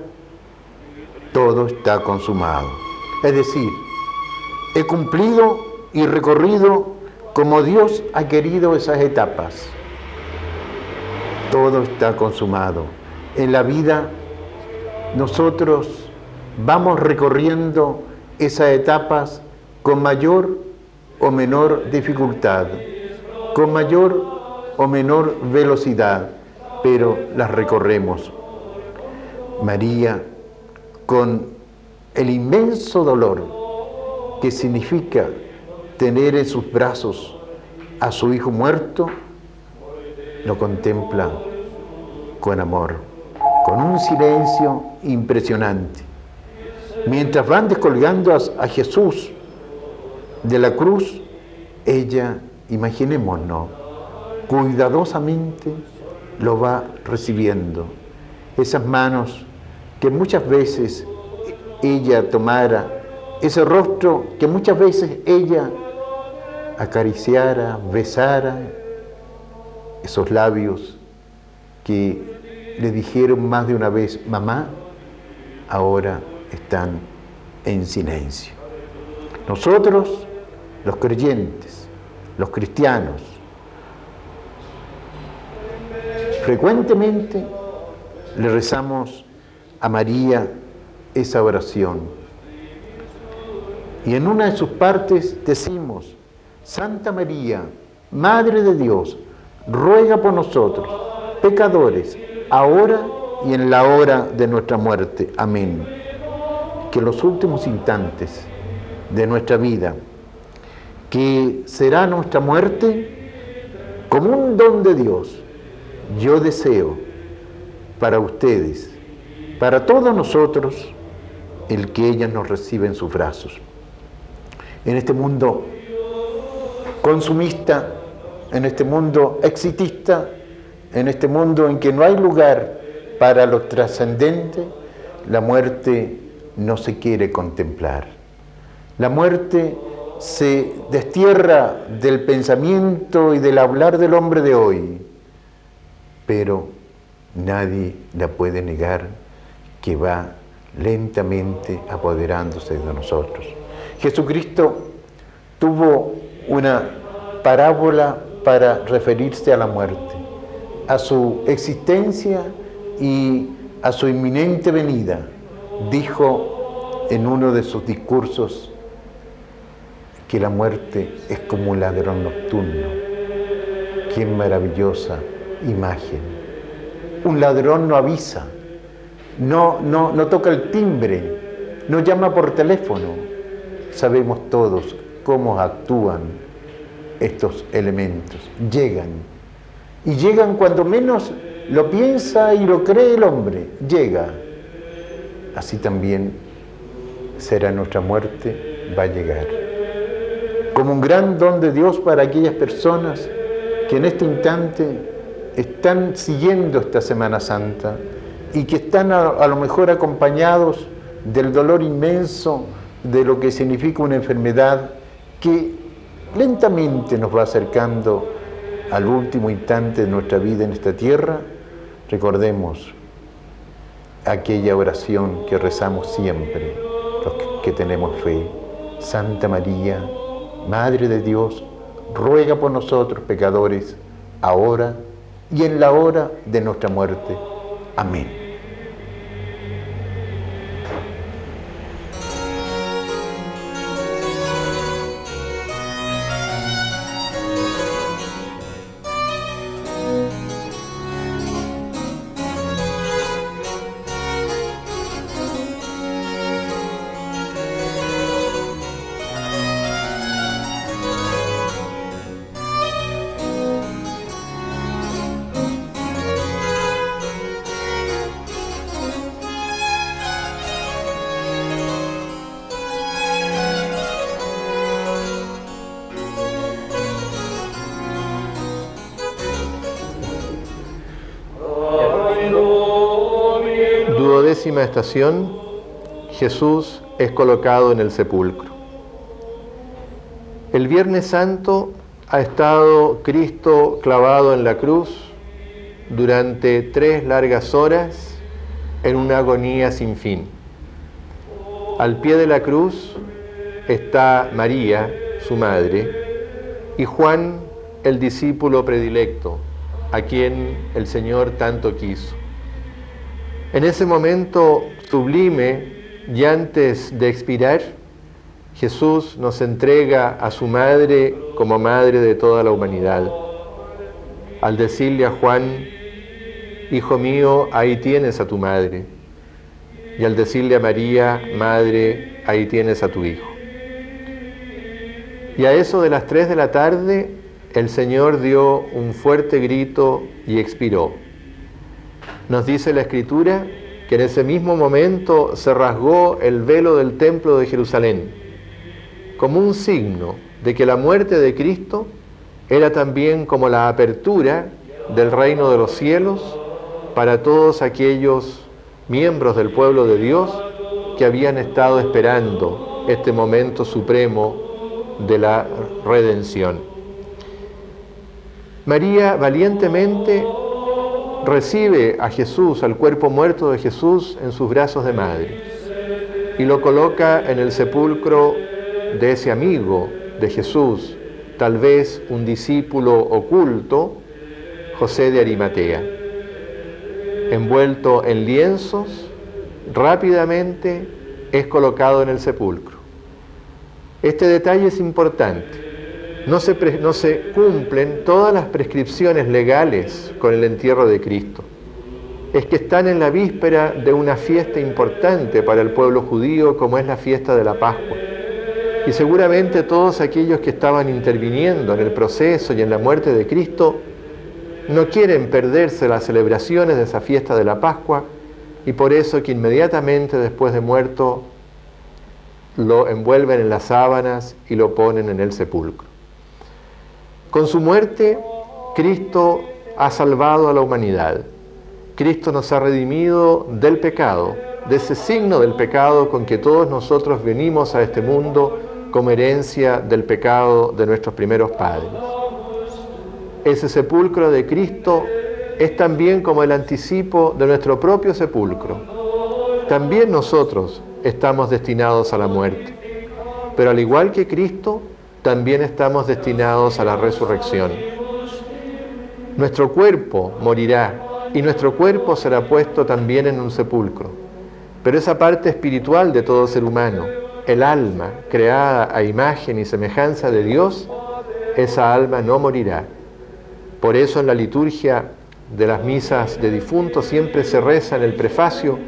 todo está consumado. Es decir, he cumplido y recorrido como Dios ha querido esas etapas. Todo está consumado. En la vida nosotros vamos recorriendo esas etapas con mayor o menor dificultad, con mayor o menor velocidad, pero las recorremos. María, con el inmenso dolor que significa tener en sus brazos a su hijo muerto, lo contempla con amor, con un silencio impresionante. Mientras van descolgando a Jesús de la cruz, ella, imaginémonos, cuidadosamente lo va recibiendo. Esas manos que muchas veces ella tomara, ese rostro que muchas veces ella acariciara, besara, esos labios que le dijeron más de una vez, mamá, ahora están en silencio. Nosotros, los creyentes, los cristianos, frecuentemente le rezamos a María esa oración. Y en una de sus partes decimos, Santa María, Madre de Dios, ruega por nosotros, pecadores, ahora y en la hora de nuestra muerte. Amén. Que los últimos instantes de nuestra vida, que será nuestra muerte, como un don de Dios, yo deseo para ustedes, para todos nosotros, el que ella nos reciba en sus brazos. En este mundo consumista, en este mundo exitista, en este mundo en que no hay lugar para lo trascendente, la muerte no se quiere contemplar. La muerte se destierra del pensamiento y del hablar del hombre de hoy, pero nadie la puede negar, que va lentamente apoderándose de nosotros. Jesucristo tuvo una parábola para referirse a la muerte, a su existencia y a su inminente venida. Dijo en uno de sus discursos que la muerte es como un ladrón nocturno. ¡Qué maravillosa imagen! Un ladrón no avisa, no toca el timbre, no llama por teléfono. Sabemos todos cómo actúan estos elementos. Llegan, y llegan cuando menos lo piensa y lo cree el hombre. Llega. Así también será nuestra muerte, va a llegar. Como un gran don de Dios para aquellas personas que en este instante están siguiendo esta Semana Santa y que están a lo mejor acompañados del dolor inmenso de lo que significa una enfermedad que lentamente nos va acercando al último instante de nuestra vida en esta tierra. recordemos aquella oración que rezamos siempre, los que tenemos fe. Santa María, Madre de Dios, ruega por nosotros pecadores, ahora y en la hora de nuestra muerte. Amén. Duodécima estación, Jesús es colocado en el sepulcro. El Viernes Santo ha estado Cristo clavado en la cruz durante 3 largas horas en una agonía sin fin. Al pie de la cruz está María, su madre, y Juan, el discípulo predilecto, a quien el Señor tanto quiso. En ese momento sublime y antes de expirar, Jesús nos entrega a su madre como madre de toda la humanidad. Al decirle a Juan, hijo mío, ahí tienes a tu madre. Y al decirle a María, madre, ahí tienes a tu hijo. Y a eso de las 3 de la tarde, el Señor dio un fuerte grito y expiró. Nos dice la Escritura que en ese mismo momento se rasgó el velo del templo de Jerusalén, como un signo de que la muerte de Cristo era también como la apertura del reino de los cielos para todos aquellos miembros del pueblo de Dios que habían estado esperando este momento supremo de la redención. María valientemente recibe a Jesús, al cuerpo muerto de Jesús, en sus brazos de madre y lo coloca en el sepulcro de ese amigo de Jesús, tal vez un discípulo oculto, José de Arimatea. Envuelto en lienzos, rápidamente es colocado en el sepulcro. Este detalle es importante. No se cumplen todas las prescripciones legales con el entierro de Cristo. Es que están en la víspera de una fiesta importante para el pueblo judío, como es la fiesta de la Pascua. Y seguramente todos aquellos que estaban interviniendo en el proceso y en la muerte de Cristo no quieren perderse las celebraciones de esa fiesta de la Pascua, y por eso que inmediatamente después de muerto lo envuelven en las sábanas y lo ponen en el sepulcro. Con su muerte, Cristo ha salvado a la humanidad. Cristo nos ha redimido del pecado, de ese signo del pecado con que todos nosotros venimos a este mundo como herencia del pecado de nuestros primeros padres. Ese sepulcro de Cristo es también como el anticipo de nuestro propio sepulcro. También nosotros estamos destinados a la muerte, pero al igual que Cristo, también estamos destinados a la resurrección. Nuestro cuerpo morirá y nuestro cuerpo será puesto también en un sepulcro. Pero esa parte espiritual de todo ser humano, el alma creada a imagen y semejanza de Dios, esa alma no morirá. Por eso en la liturgia de las misas de difuntos siempre se reza en el prefacio: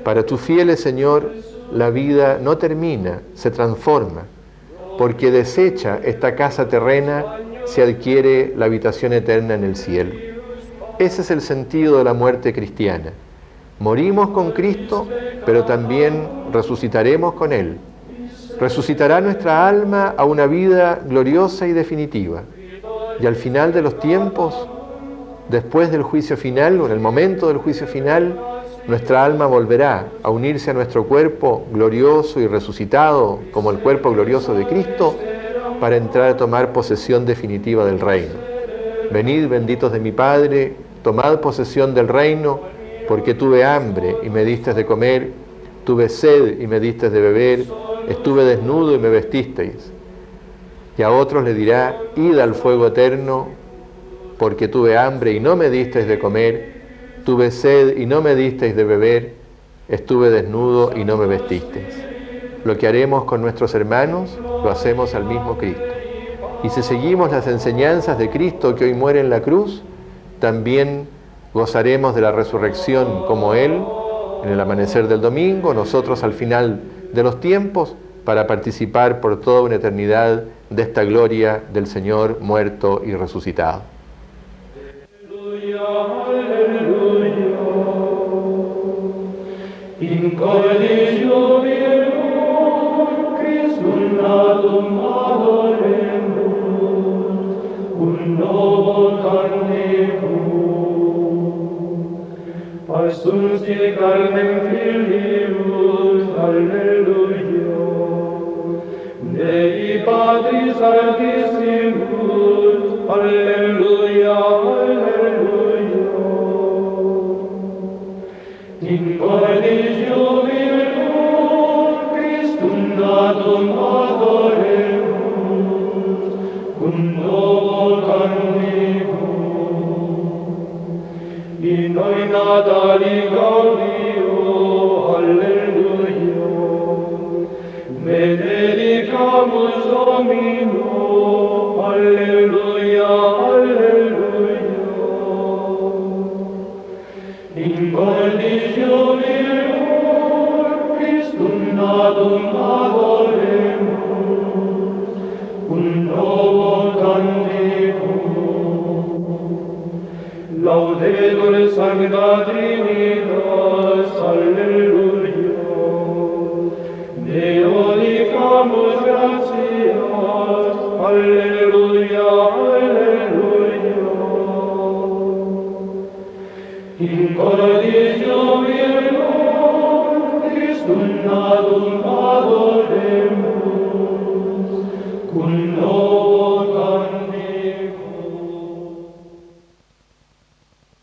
para tus fieles, Señor, la vida no termina, se transforma. Porque deshecha esta casa terrena, se adquiere la habitación eterna en el cielo. Ese es el sentido de la muerte cristiana. Morimos con Cristo, pero también resucitaremos con Él. Resucitará nuestra alma a una vida gloriosa y definitiva. Y al final de los tiempos, después del juicio final, o en el momento del juicio final, nuestra alma volverá a unirse a nuestro cuerpo glorioso y resucitado como el cuerpo glorioso de Cristo para entrar a tomar posesión definitiva del reino. Venid, benditos de mi Padre, tomad posesión del reino, porque tuve hambre y me distes de comer, tuve sed y me distes de beber, estuve desnudo y me vestisteis. Y a otros le dirá, id al fuego eterno, porque tuve hambre y no me disteis de comer, tuve sed y no me disteis de beber, estuve desnudo y no me vestisteis. Lo que haremos con nuestros hermanos, lo hacemos al mismo Cristo. Y si seguimos las enseñanzas de Cristo que hoy muere en la cruz, también gozaremos de la resurrección como Él, en el amanecer del domingo, nosotros al final de los tiempos, para participar por toda una eternidad de esta gloria del Señor muerto y resucitado. In collegio virgo Christum natum adoremus, un novo canticum. Pastus die carnem filius, alleluia. Dei Patris altissimus, alleluia, alleluia. In collegio virgo Christum natum adoremus, cum novo canticum. In noi natali gaudio, alleluia. Benedicamus Domino, alleluia, alleluia. In collegio virgo Christum natum adoremus, cum novo canticum. Laudetur Sancta Trinitas, alleluia. Deo dicamus gratias, alleluia, alleluia. In collegio virgo Christum natum adoremus, cum